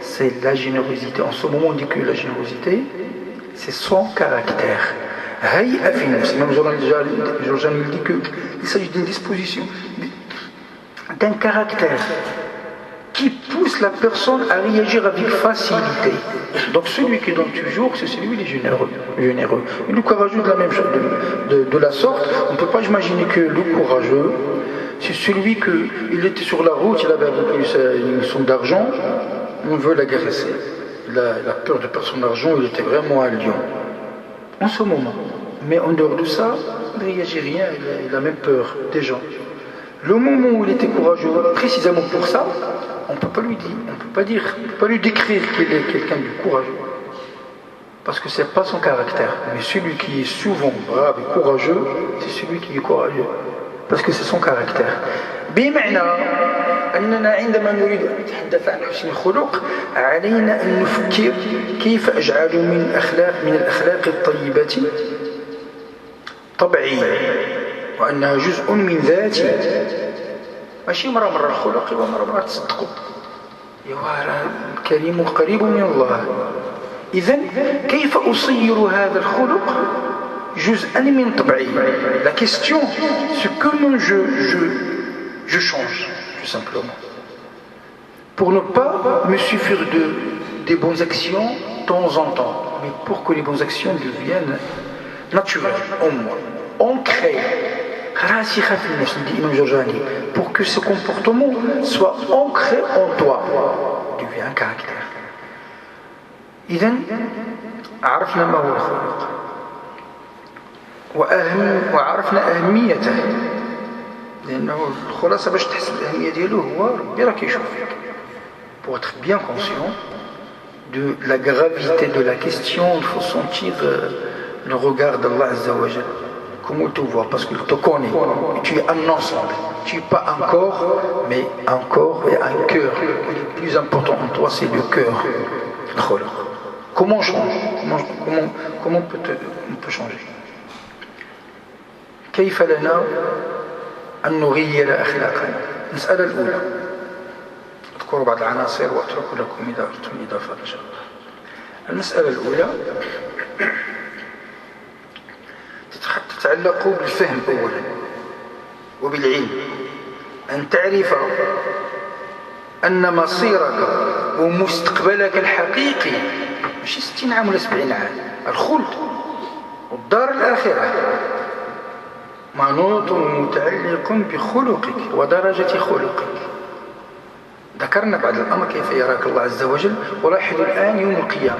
c'est la générosité. En ce moment, on dit que la générosité, c'est son caractère. Même Georges nous dit qu'il s'agit d'une disposition, d'un caractère qui pousse la personne à réagir avec facilité. Donc celui qui donne toujours, c'est celui qui est généreux. Et le courageux de la même chose, de la sorte, on ne peut pas imaginer que le courageux, c'est celui qu'il était sur la route, il avait une somme d'argent, on veut l'agresser. Il a peur de perdre son argent, il était vraiment à Lyon. En ce moment. Mais en dehors de ça, il ne réagit rien, il a même peur des gens. Le moment où il était courageux, précisément pour ça, on ne peut pas lui dire, on ne peut pas lui décrire qu'il est quelqu'un de courageux. Parce que ce n'est pas son caractère. Mais celui qui est souvent brave et courageux, c'est celui qui est courageux. Parce que c'est son caractère. بمعنى أننا عندما نريد أن نتحدث عن حسن الخلق علينا أن نفكر كيف أجعل من الأخلاق الطيبة طبيعية وأنها جزء من ذاتي. ماشي مرة الخلق ومرة تصدقوا. الكريم قريب من الله. إذن كيف أصير هذا الخلق جزءا من طبعي. La question, c'est comment je change, tout simplement. Pour ne pas me suffire des bonnes actions de temps en temps, mais pour que les bonnes actions deviennent naturelles en moi, ancrées. dit Imam Jorjani, pour que ce comportement soit ancré en toi, devient un caractère. إذن عرفنا ما هو الخلق وعرفنا أهميته، لأنه الخلاصة باش تحس بالأهمية ديالو هو ربي راه كيشوفك. Pour être bien conscient de la gravité de la question, il faut sentir le regard d'Allah Azza wa Jal. Comment il te voit, parce qu'il te connaît. Et tu es un ensemble. Tu n'es pas un corps, mais un corps et un cœur. Le plus important en toi, c'est le cœur. Comment on change? Comment on peut changer? كيف لنا أن نغير أخلاقنا؟ المسألة الأولى، أذكر بعض العناصر وأترك لكم إذا أردتم إضافة إن شاء الله. المسألة الأولى تتعلق بالفهم أولا وبالعلم، أن تعرف أن مصيرك ومستقبلك الحقيقي ماشي 60 عام ولا 70 عام، الخلد والدار الآخرة منوط متعلق بخلقك ودرجة خلقك. ذكرنا بعض الأمر كيف يراك الله عز وجل، ولاحظ الآن يوم القيامة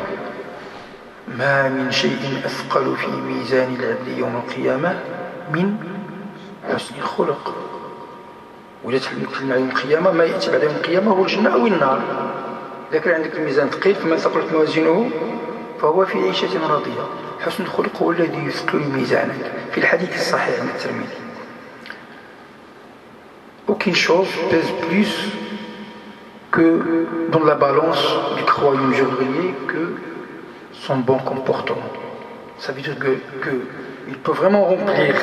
ما من شيء أثقل في ميزان العبد يوم القيامة من حسن الخلق. ولا تكلمنا يوم القيامة، ما يأتي بعد يوم القيامة هو الجنة أو النار. إذا كان عندك الميزان ثقيل فمن ثقلت موازينه فهو في عيشة راضية. حسن الخلق هو الذي يثقل ميزانك في الحديث الصحيح عند الترمذي. Aucune chose pèse plus dans la balance du croyant jourdainier que son bon comportement. Ça veut dire qu'il peut vraiment remplir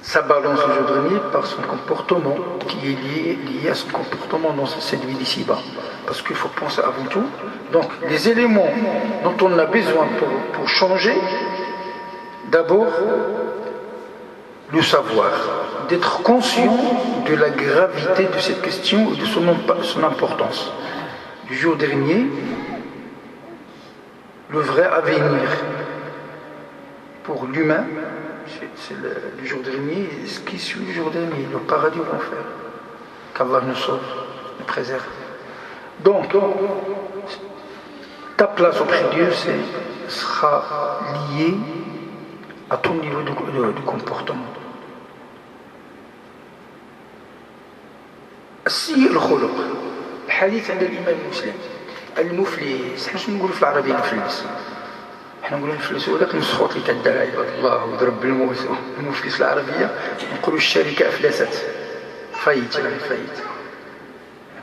sa balance jourdainier par son comportement qui est lié à son comportement dans cette vie d'ici-bas. Parce qu'il faut penser avant tout. Donc, les éléments dont on a besoin pour changer, d'abord, le savoir, d'être conscient de la gravité de cette question et de son importance. Du jour dernier, le vrai avenir pour l'humain, c'est le jour dernier, ce qui suit le jour dernier, le paradis ou l'enfer. Qu'Allah nous sauve, nous préserve. Donc, ta place auprès de Dieu sera liée à ton niveau de comportement. السيء الخلق الحديث عند الإمام مسلم المفلس، احنا شنو نقولوا في العربية مفلس؟ احنا نقولوا مفلس ولكن الصوت اللي تدعى عباد الله وضرب الموس. المفلس العربية نقولوا الشركة أفلست، فايت يعني فايت.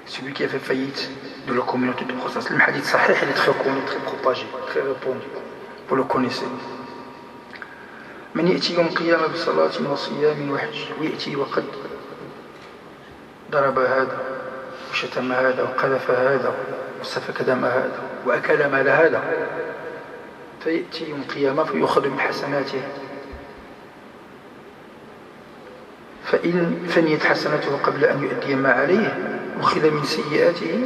Celui qui a fait faillite de la communauté de Prophète. Le hadith sahih, il est très connu, très propagé, très répandu. Vous le connaissez. من يأتي يوم القيامة بصلاة وصيام وحج ويأتي وقد ضرب هذا وشتم هذا وقذف هذا وسفك دم هذا وأكل مال هذا فيأتي يوم القيامة فيؤخذ من حسناته فإن فنيت حسناته قبل أن يؤدي ما عليه أخذ من سيئاته.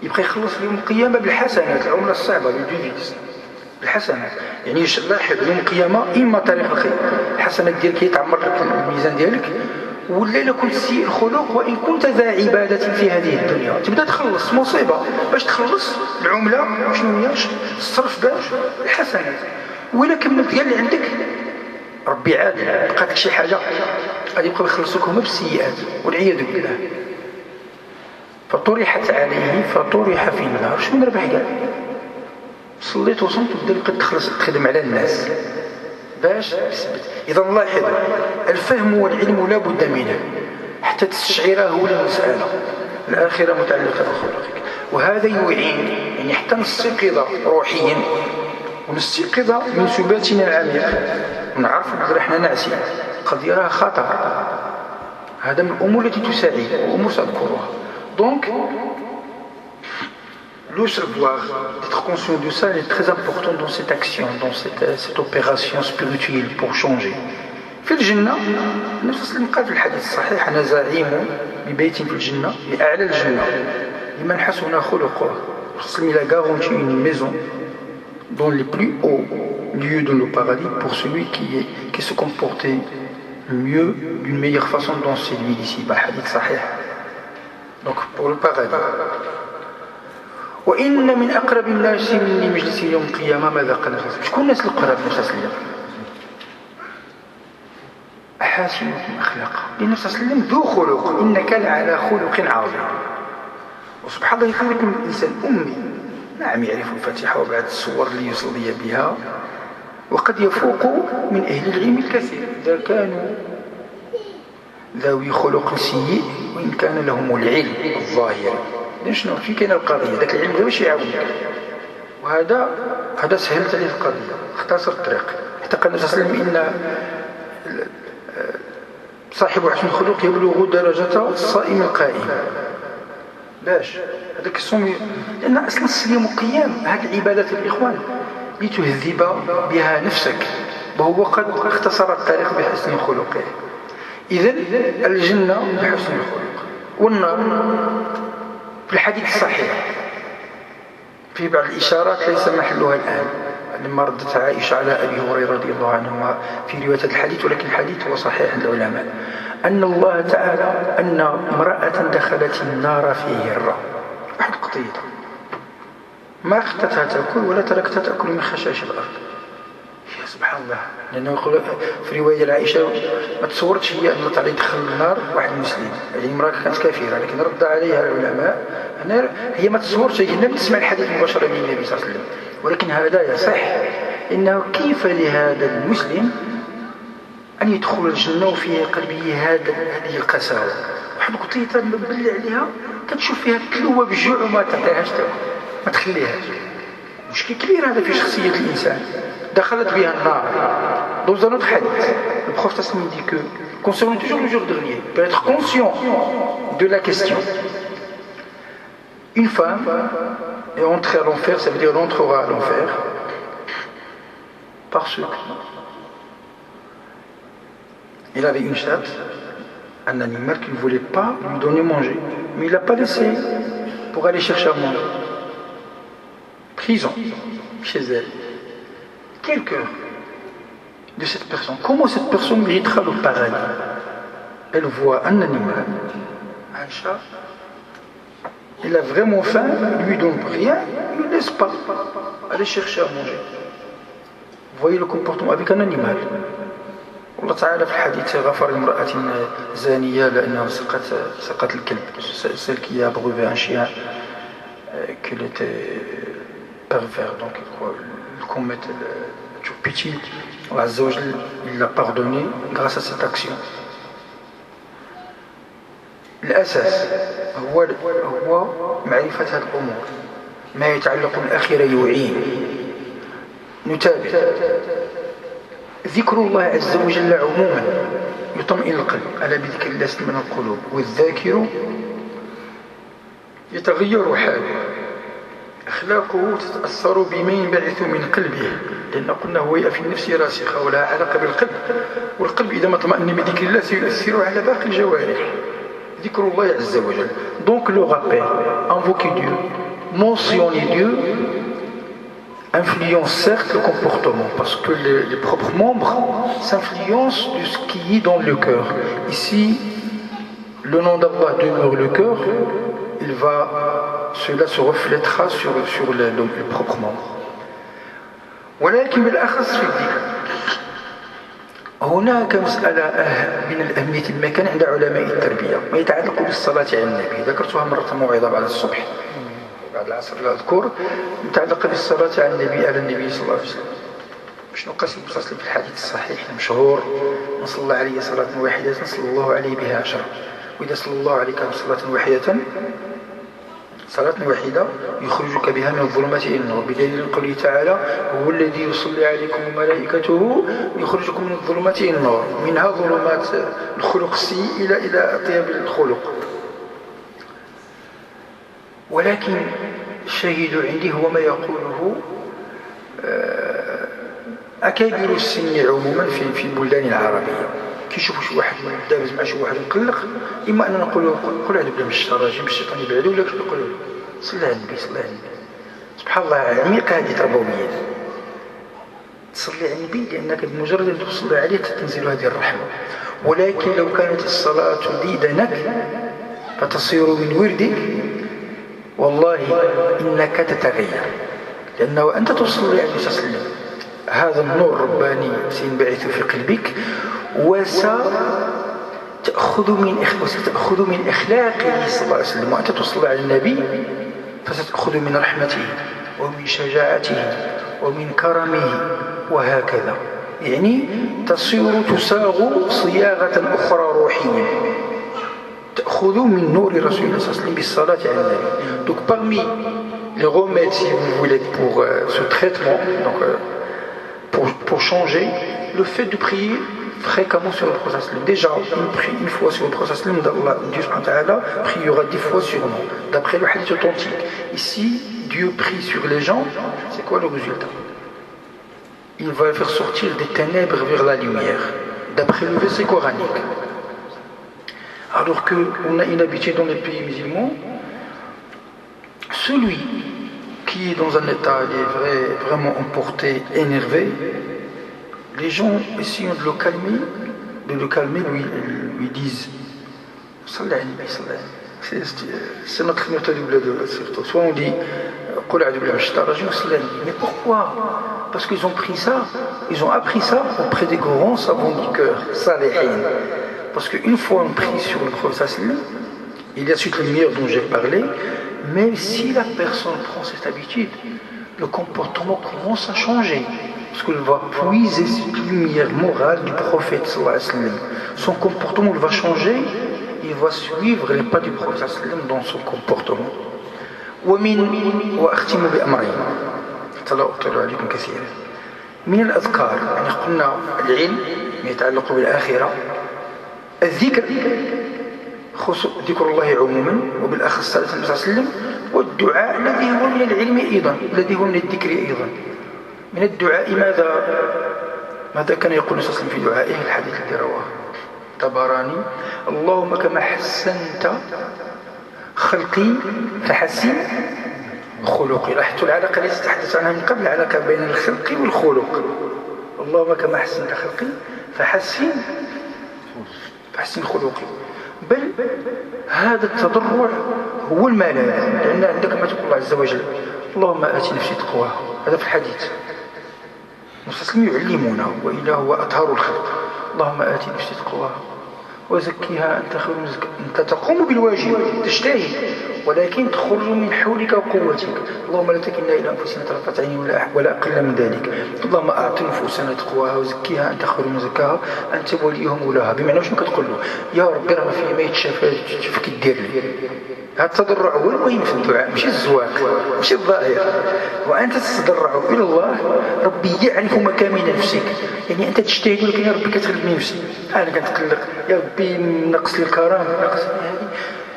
يبقى يخلص يوم القيامة بالحسنات، العملة الصعبة بالديفيز بالحسنات. يعني لاحظ يوم القيامة إما طريق الخير، الحسنات ديالك يتعمر لك الميزان ديالك، ولا إلا كنت سيء الخلق وإن كنت ذا عبادة في هذه الدنيا تبدأ تخلص مصيبة. باش تخلص العملة شنو هي؟ الصرف باش الحسنات. وإلا كملت كاع اللي عندك ربي عادل بقات لك شي حاجة غادي يبقاو يخلصوك هما بالسيئات والعياذ بالله. فطرحت عليه فطرح في النار. شنو ربح كاع؟ صليت وصمت وبدا بقيت تخدم على الناس باش تثبت. إذا لاحظ الفهم والعلم لا بد منه حتى تستشعره ولا مسألة الآخرة متعلقة بخلقك، وهذا يعين يعني حتى نستيقظ روحيا ونستيقظ من سباتنا العميق ونعرف بلي احنا نعسين قد يراها خطر. هذا من الأمور التي تساعد وأمور سأذكرها. Donc, le savoir, d'être conscient de ça, est très important dans cette action, dans cette opération spirituelle pour changer. في الجنة النبي صلى الله عليه وسلم قال في الحديث الصحيح: أنا زعيم ببيت في الجنة بأعلى الجنة لمن حسن خلقه. Il a garanti une maison dans les plus hauts lieux de le paradis pour celui qui se comportait mieux, d'une meilleure façon dans ces lieux d'ici. Hadith sahih. Donc pour le paradis. وإن من أقرب الناس مني مجلس يوم القيامة ماذا قال النبي؟ شكون الناس القراب من النبي صلى الله عليه وسلم؟ أحاسنكم أخلاقا. النبي صلى الله عليه وسلم ذو خلق، إنك لعلى خلق عظيم. وسبحان الله يقول لك الإنسان أمي نعم يعرف الفاتحة وبعض الصور اللي يصلي بها، وقد يفوق من أهل العلم الكثير إذا كانوا ذوي خلق سيء وإن كان لهم العلم الظاهر. شنو في كاين القضية ذاك العلم ده باش يعاونك، وهذا سهلت عليه القضية، اختصر الطريق. حتى قال النبي صلى الله عليه وسلم إن صاحب حسن الخلق يبلغ درجة الصائم القائم. باش هذاك الصوم، لأن أصلا الصيام والقيام هذه العبادات الإخوان لتهذب بها نفسك، وهو قد اختصر الطريق بحسن خلقه. إذن الجنة بحسن الخلق، والنار في الحديث الصحيح في بعض الإشارات ليس محلها الآن لما ردت عائشة على أبي هريرة رضي الله عنه في رواية الحديث، ولكن الحديث هو صحيح عند العلماء أن الله تعالى أن امرأة دخلت النار في هرة، واحد قطيطة ما اختتها تأكل ولا تركتها تأكل من خشاش الأرض. يا سبحان الله، لأنه يقول في رواية العائشة ما تصورتش هي أن تعالى يدخل النار واحد مسلم، يعني امرأة كانت كافرة، لكن رد عليها العلماء أن هي ما تصورتش، هي لم تسمع الحديث مباشرة من النبي صلى الله عليه وسلم، ولكن هذا يصح. إنه كيف لهذا المسلم أن يدخل الجنة وفي قلبه هذه القساوة واحد القطيطه مبلي عليها كتشوف فيها كلوه بالجوع وما تعطيهاش تاكل ما تخليهاش. مشكل كبير هذا في شخصيه الانسان دخلت بها النار. Dans un autre hadith, le prophète sallam dit que concernant toujours le jour dernier, pour être conscient de la question, une femme est entrée à l'enfer, ça veut dire elle entrera à l'enfer parce qu'il avait une chatte, un animal qu'il ne voulait pas lui donner manger, mais il ne l'a pas laissé pour aller chercher à manger. Prison chez elle. Quel cœur de cette personne. Comment cette personne méritera le paradis? Elle voit un animal, un chat, il a vraiment faim, il lui donne rien, il ne le laisse pas aller chercher à manger. Vous voyez le comportement avec un animal. Allah Ta'ala في الحديث غفر لامرأة زانية لأنها سقت الكلب, celle qui a brevet un chien qu'il était pervers, donc il commet le petit. Allah Azza wa Jal, il l'a pardonné grâce à cette action. الأساس هو معرفة هذه الأمور ما يتعلق بالآخرة يعين. نتابع ذكر الله عز وجل عموما يطمئن القلب ألا بذكر الله تطمئن القلوب والذاكر يتغير حاله أخلاقه تتأثر بما ينبعث من قلبه لأن قلنا هو في النفس راسخة ولها علاقة بالقلب والقلب إذا ما اطمأن بذكر الله سيؤثر على باقي الجوارح. ذكر الله عز وجل. Donc le rappel, invoquer Dieu, mentionner Dieu influence certes le comportement parce que les propres membres s'influencent de ce qui est dans le cœur. Ici, le nom d'Allah demeure le cœur, cela se reflètera sur les propres membres. ولكن بالأخص في الذكر هناك مسألة من الأهمية المكان عند علماء التربية ما يتعلق بالصلاة على النبي. ذكرتها مرة موعظة بعد الصبح بعد العصر لا أذكر متعلقة بالصلاة على النبي صلى الله عليه وسلم. شنو قال الرسول صلى الله عليه وسلم في الحديث الصحيح المشهور من صلى عليه صلاة واحدة صلى الله عليه بها 10 وإذا صلى الله عليك صلاة واحدة يخرجك بها من الظلمات إلى النور بدليل قوله تعالى هو الذي يصلي عليكم وملائكته يخرجكم من الظلمات إلى النور منها ظلمات الخلق السيء إلى طيب الخلق. ولكن الشاهد عندي هو ما يقوله أكابر السن عموما في البلدان العربية كيشوفوا شي واحد دابز مع شي واحد مقلق إما أننا نقولوا قول أعوذ بالله من الشيطان الشيطان يبعدوا ولا نقولوا صلى على النبي صلى على النبي. سبحان الله عميقة هذه تربوية تصلي على النبي لأنك بمجرد أن تصلي عليه تنزل هذه الرحمة. ولكن لو كانت الصلاة ديدنك فتصير من وردك والله إنك تتغير لأنه وأنت تصلي عليه وسلم هذا النور الرباني سينبعث في قلبك وستأخذ من أخلاقه صلى الله عليه وسلم. وأنت تصلي على النبي فستأخذ من رحمته ومن شجاعته ومن كرمه وهكذا. يعني تصاغ صياغة أخرى روحية تأخذ من نور رسول الله صلى الله عليه وسلم بالصلاة على النبي. Donc parmi les remèdes si vous voulez pour ce traitement donc pour changer le fait de prier fréquemment sur le prophète. Déjà, il prie une fois sur le prophète d'Allah, Dieu priera 10 fois sur nous, d'après le hadith authentique. Ici, Dieu prie sur les gens, c'est quoi le résultat? Il va faire sortir des ténèbres vers la lumière, d'après le verset coranique. Alors qu'on a une habitude dans les pays musulmans, celui qui est dans un état vraiment emporté, énervé, les gens essayant de le calmer, lui disent c'est notre méthode surtout. Soit on dit mais pourquoi? Parce qu'ils ont appris ça auprès des grands savants du cœur, salihin. Parce qu'une fois on prie sur le prophète, il y a cette lumière dont j'ai parlé, mais si la personne prend cette habitude, le comportement commence à changer. Parce qu'il va puiser cette lumière morale du prophète sallallahu alayhi wa sallam. Son comportement va changer il va suivre les pas du prophète dans son comportement. وأختم بأمرين حتى لا أطيل عليكم كثيرا. من الأذكار يعني قلنا العلم يتعلق بالآخرة، الذكر ذكر الله عموما وبالأخص صلى الله عليه وسلم، والدعاء الذي هو من العلم أيضا، الذي هو من الذكر أيضا. من الدعاء ماذا كان يقول صلى الله عليه وسلم في دعائه الحديث الذي رواه الطبراني: اللهم كما حسنت خلقي فحسن خلقي. لاحظتوا العلاقة التي تحدث عنها من قبل، العلاقة بين الخلق والخلق. اللهم كما حسنت خلقي فحسن خلقي. بل هذا التضرع هو الملاذ، لأن عندك ما تقول الله عز وجل: اللهم آت نفسي تقواها. هذا في الحديث المسلم يعلمنا، وإلا هو أطهر الخلق. اللهم آت نفسي تقواها وزكيها أنت خير من زكاها. أنت تقوم بالواجب، تجتهد، ولكن تخرج من حولك وقوتك. اللهم لا تكلنا إلى أنفسنا طرفة عين ولا أقل من ذلك. اللهم أعط نفوسنا تقواها وزكيها أنت خير من زكاها أنت وليهم مولاها. بمعنى شنو كتقول له؟ يا ربي راه فيه ما يتشاف كدير لي. هذا التضرع هو المهم في الدعاء، ماشي الزواق ماشي الظاهر. وأنت تتضرع إلى الله، ربي يعرف مكامن نفسك. يعني أنت تجتهد ولكن يا ربي كتغلبني نفسي، أنا كنتقلق، يا ربي نقص لي الكرامة، نقص هذه.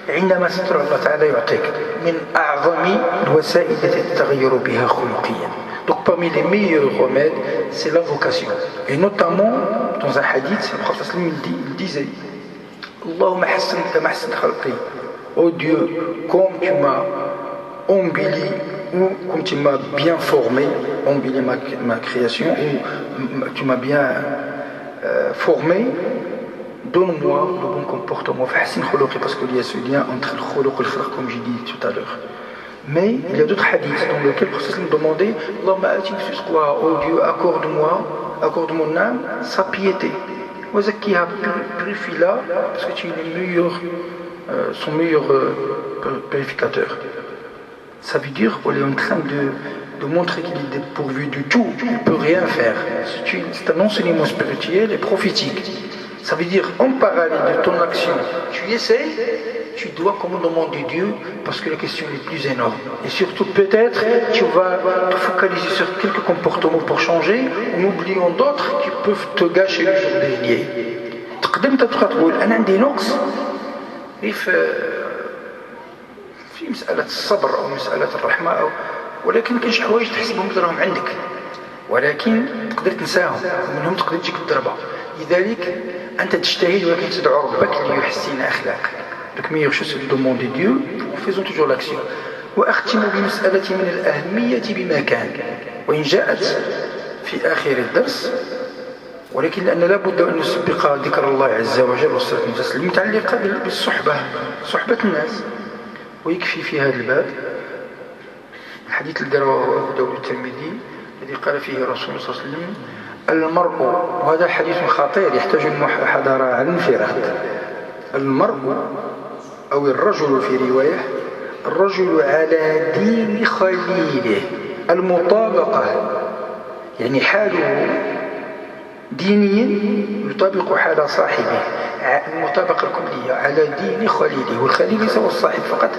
عندما ستر الله تعالى يعطيك من أعظم الوسائل التي تتغير بها خلقيا. Donc parmi les meilleurs remèdes, c'est l'invocation. Et notamment, dans un hadith, le prophète il disait: Allahumma hassan kama hassan khalqi. Oh Dieu, comme tu m'as embelli, ou comme tu m'as bien formé, embelli ma création, ou tu m'as bien formé, donne-moi le bon comportement. Parce qu'il y a ce lien entre le khuluq et le khalq, comme j'ai dit tout à l'heure. Mais il y a d'autres hadiths dans lesquels le prophète demandait: Allahumma ati nafsi taqwaha. Oh Dieu, accorde mon âme sa piété. Wa zakkiha, purifie-la, parce que tu es le meilleur, son meilleur purificateur. Ça veut dire qu'on est en train de montrer qu'il est dépourvu du tout, il ne peut rien faire. C'est un enseignement spirituel et prophétique. Ça veut dire, en parallèle de ton action, tu essaies, tu dois comme demander Dieu, parce que la question est plus énorme. Et surtout, peut-être, tu vas te focaliser sur quelques comportements pour changer, en oubliant d'autres qui peuvent te gâcher le jour dernier. تقدم تبقى تقول أنا عندي نقص في مسألة الصبر أو مسألة الرحمة، ولكن كاين شي حوايج تحسبهم راهم عندك، ولكن تقدر تنساهم، ومنهم تقدر تجيك الضربة. لذلك أنت تجتهد ولكن تدعو ربك ليحسن أخلاقك. Donc meilleure chose c'est de demander Dieu, faisons toujours l'action. وأختم بمسألة من الأهمية بمكان، وإن جاءت في آخر الدرس، ولكن لأن لابد أن نسبق ذكر الله عز وجل والصلاة والسلام المتعلقة بالصحبة، صحبة الناس. ويكفي في هذا الباب الحديث الذي رواه أبو داود الترمذي الذي قال فيه رسول الله صلى الله عليه وسلم: المرء، وهذا حديث خطير يحتاج المحاضرة على الانفراد، المرء أو الرجل في رواية: الرجل على دين خليله. المطابقة يعني حاله دينيا يطابق حال صاحبه، المطابقة الكلية على دين خليله. والخليل ليس هو الصاحب فقط،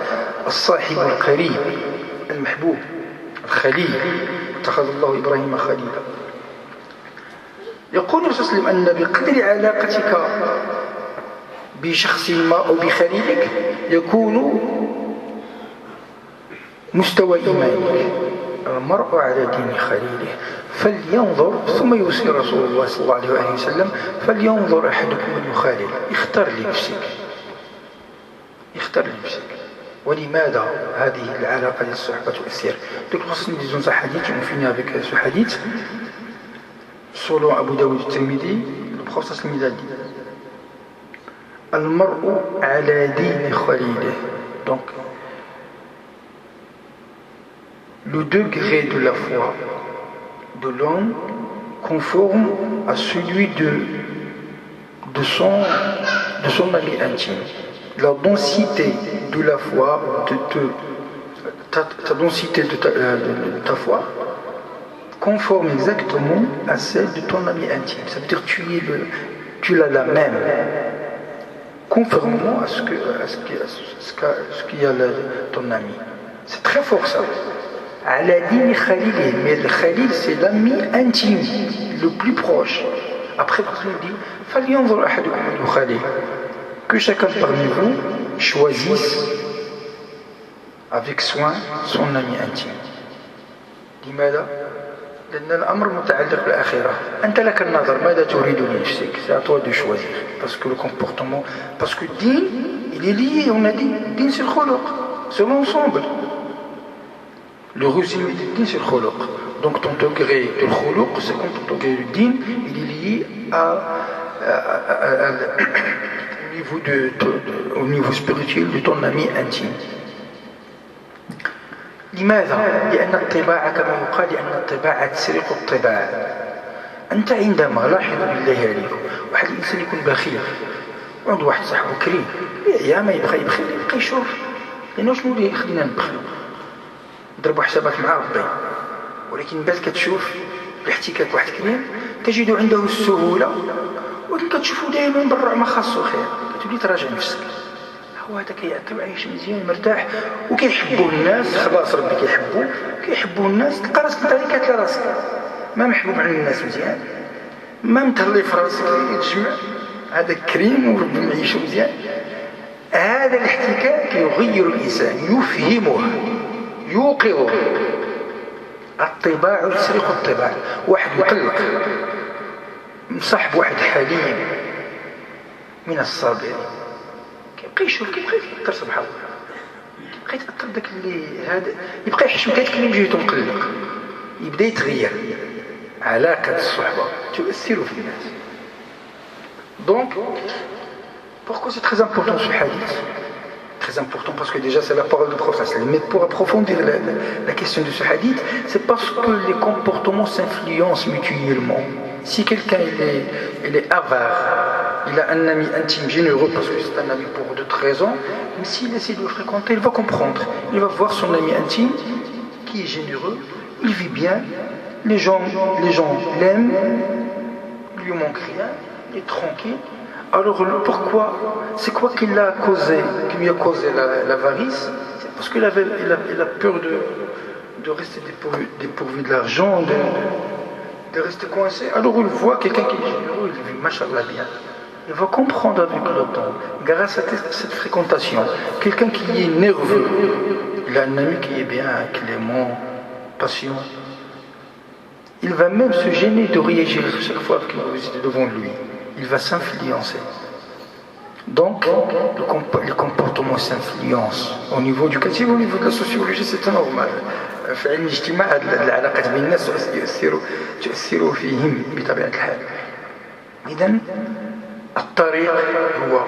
الصاحب القريب المحبوب الخليل. اتخذ الله إبراهيم خليلا. يقول الرسول صلى الله عليه وسلم أن بقدر علاقتك بشخص ما أو بخليلك يكون مستوى إيمانك. المرء على دين خليله فلينظر، ثم يوصي رسول الله صلى الله عليه وسلم: فلينظر أحدكم من يخالل. اختر لنفسك، اختر لنفسك. ولماذا هذه العلاقة للصحبة تؤثر؟ Donc nous disons un hadith, on finit avec ce hadith selon Abu Daoud al-Tirmidhi. Le prophète sallallahu alayhi wa sallam a dit: Al-mar'u ala dini khalilih. Donc le degré de la foi de l'homme conforme à celui de son ami intime. La densité de la foi, ta densité de ta foi conforme exactement à celle de ton ami intime. Ça veut dire que tu l'as la même. conformément à ce qu'il y a ton ami. C'est très fort ça. Ala dini khalilihi, mais le khalil c'est l'ami intime, le plus proche. Après, il dit falyanzur ahadukum man yukhalil, que chacun parmi vous choisisse avec soin son ami intime. لماذا؟ لأن الأمر متعلق بالآخرة. أنت لك النظر ماذا تريد لنفسك. C'est à toi de choisir. Parce que le comportement, parce que le din, il est lié. On a dit, le din c'est le khuluq, c'est l'ensemble. Le résumé du din c'est le khuluq. Donc ton degré de khuluq, c'est comme ton degré du din, il est lié au niveau spirituel de ton ami intime. لماذا؟ لأن الطباع كما يقال لأن الطباع تسرق الطباع. أنت عندما لاحظ بالله عليك واحد الإنسان يكون بخيل عنده واحد صاحبه كريم يا ما يبغى يبخل يبقى يشوف لأنه شنو اللي يخلينا نبخلو نضربوا حسابات مع ربي. ولكن بعد كتشوف الاحتكاك واحد كريم تجد عنده السهولة ولكن كتشوفه دائما برع ما خاصو خير كتولي تراجع نفسك. هو هذا كيعطي وعايش مزيان مرتاح وكيحبوه الناس خلاص ربي كيحبوه الناس تلقى راسك انت اللي كاتل راسك ما محبوب عند الناس مزيان ما متهلي في راسك تجمع هذا كريم وربي معيشو مزيان. هذا الاحتكاك يغير الانسان يفهمه يوقظه. الطباع تسرق الطباع. واحد مقلق مصاحب واحد حليم من الصابرين يبقى يشوف كيبقى يتأثر سبحان الله يبقى يتأثر بداك اللي هذا يبقى يحشم كيتكلم بجهته مقلق يبدا يتغير. علاقة الصحبة تؤثر في الناس. Donc pourquoi c'est très important ce hadith? Très important parce que déjà c'est la parole du prophète. Mais pour approfondir la question de ce hadith, c'est parce que les comportements s'influencent mutuellement. Si quelqu'un il est avare, il a un ami intime généreux parce que c'est un ami pour d'autres raisons, mais s'il essaie de le fréquenter, il va comprendre. Il va voir son ami intime qui est généreux, il vit bien, les gens l'aiment, lui manque rien, il est tranquille. Alors pourquoi? C'est quoi qui lui a causé l'avarice? C'est parce qu'il a peur de rester dépourvu de l'argent, de rester coincé. Alors il voit quelqu'un qui est généreux, il vit machallah bien. Il va comprendre avec le temps, grâce à cette fréquentation. Quelqu'un qui est nerveux, il a un ami qui est bien, clément, patient. Il va même se gêner de réagir chaque fois que vous êtes devant lui. Il va s'influencer. Donc, les comportements s'influencent. Au niveau du quartier, au niveau de la sociologie, c'est normal. في علم الاجتماع العلاقات بين الناس تؤثر فيهم بطبيعة الحال. إذن الطريق هو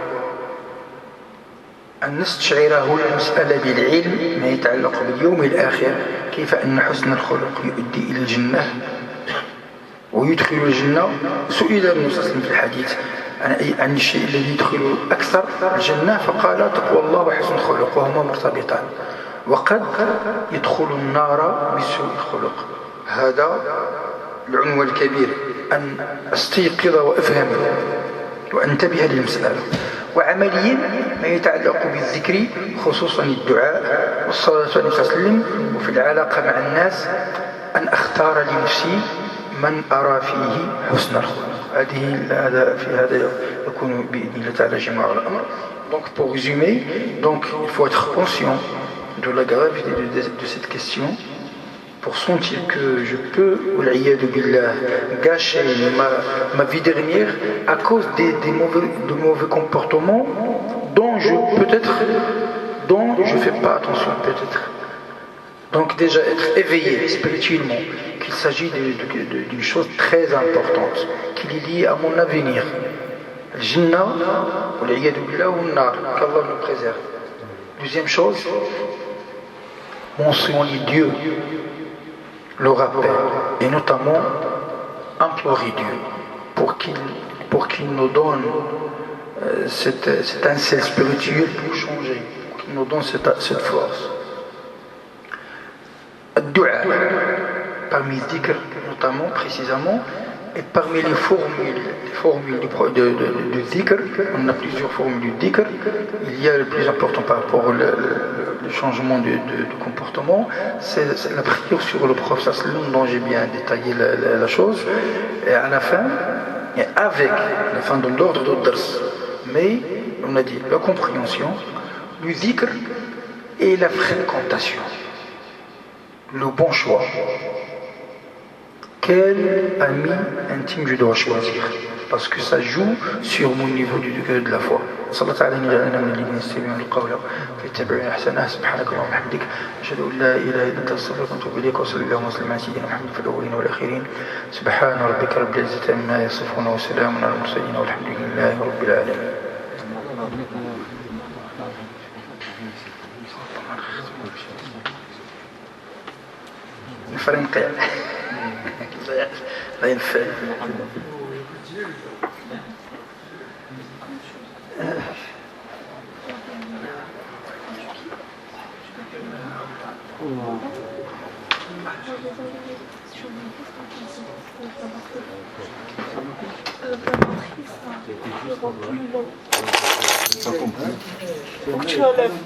أن نستشعره المسألة بالعلم ما يتعلق باليوم الآخر كيف أن حسن الخلق يؤدي إلى الجنة ويدخل الجنة. سئل النبي صلى الله عليه وسلم في الحديث عن الشيء الذي يدخل أكثر الجنة فقال تقوى الله وحسن الخلق وهما مرتبطان. وقد يدخل النار بسوء الخلق. هذا العنوان الكبير أن أستيقظ وأفهم وأنتبه للمسألة. وعمليا ما يتعلق بالذكر خصوصا الدعاء والصلاة عليه الصلاة والسلام وفي العلاقة مع الناس أن أختار لنفسي من أرى فيه حسن الخلق. هذا يكون بإذن الله تعالى جماع الأمر. Donc pour résumer, il faut être conscient de la gravité de cette question pour sentir que je peux, gâcher ma vie dernière à cause de mauvais comportements dont je fais pas attention peut-être. Donc déjà être éveillé spirituellement, qu'il s'agit d'une chose très importante, qu'il est lié à mon avenir. Le Jannah, ou nar, qu'Allah nous préserve. Deuxième chose, mentionner Dieu, le rappel, et notamment implorer Dieu pour qu'il nous donne cette étincelle spirituelle pour changer, pour qu'il nous donne cette force. Dua, parmi les dhikr, notamment, précisément, Et parmi les formules du dhikr, on a plusieurs formules du dhikr. Il y a le plus important par rapport au changement de comportement, c'est la prière sur le prophète dont j'ai bien détaillé la chose. Et à la fin, et avec la fin de l'ordre de dars, mais on a dit la compréhension, le dhikr et la fréquentation, le bon choix. Quel ami intime je dois choisir? Parce que ça joue sur mon niveau du degré de la foi. صلى الله عليه وسلم من الذين يستمعون القول فيتبعون احسنه سبحانك اللهم وبحمدك اشهد ان لا اله الا انت استغفرك واتوب اليك وصلى الله وسلم على سيدنا محمد في الاولين والاخرين سبحان ربك رب العزه عما يصفون وسلام على المرسلين والحمد لله رب العالمين. الفرنقة لا ينفع. Faut que tu enlèves.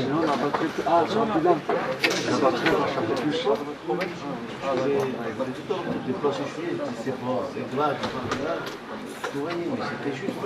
Non, on n'a pas très... Ah, sur un peu d'âme. On n'a pas très vache un peu plus. Des plans chauffés, c'est pas... C'est grave, c'est pas grave. Oui, mais c'était juste...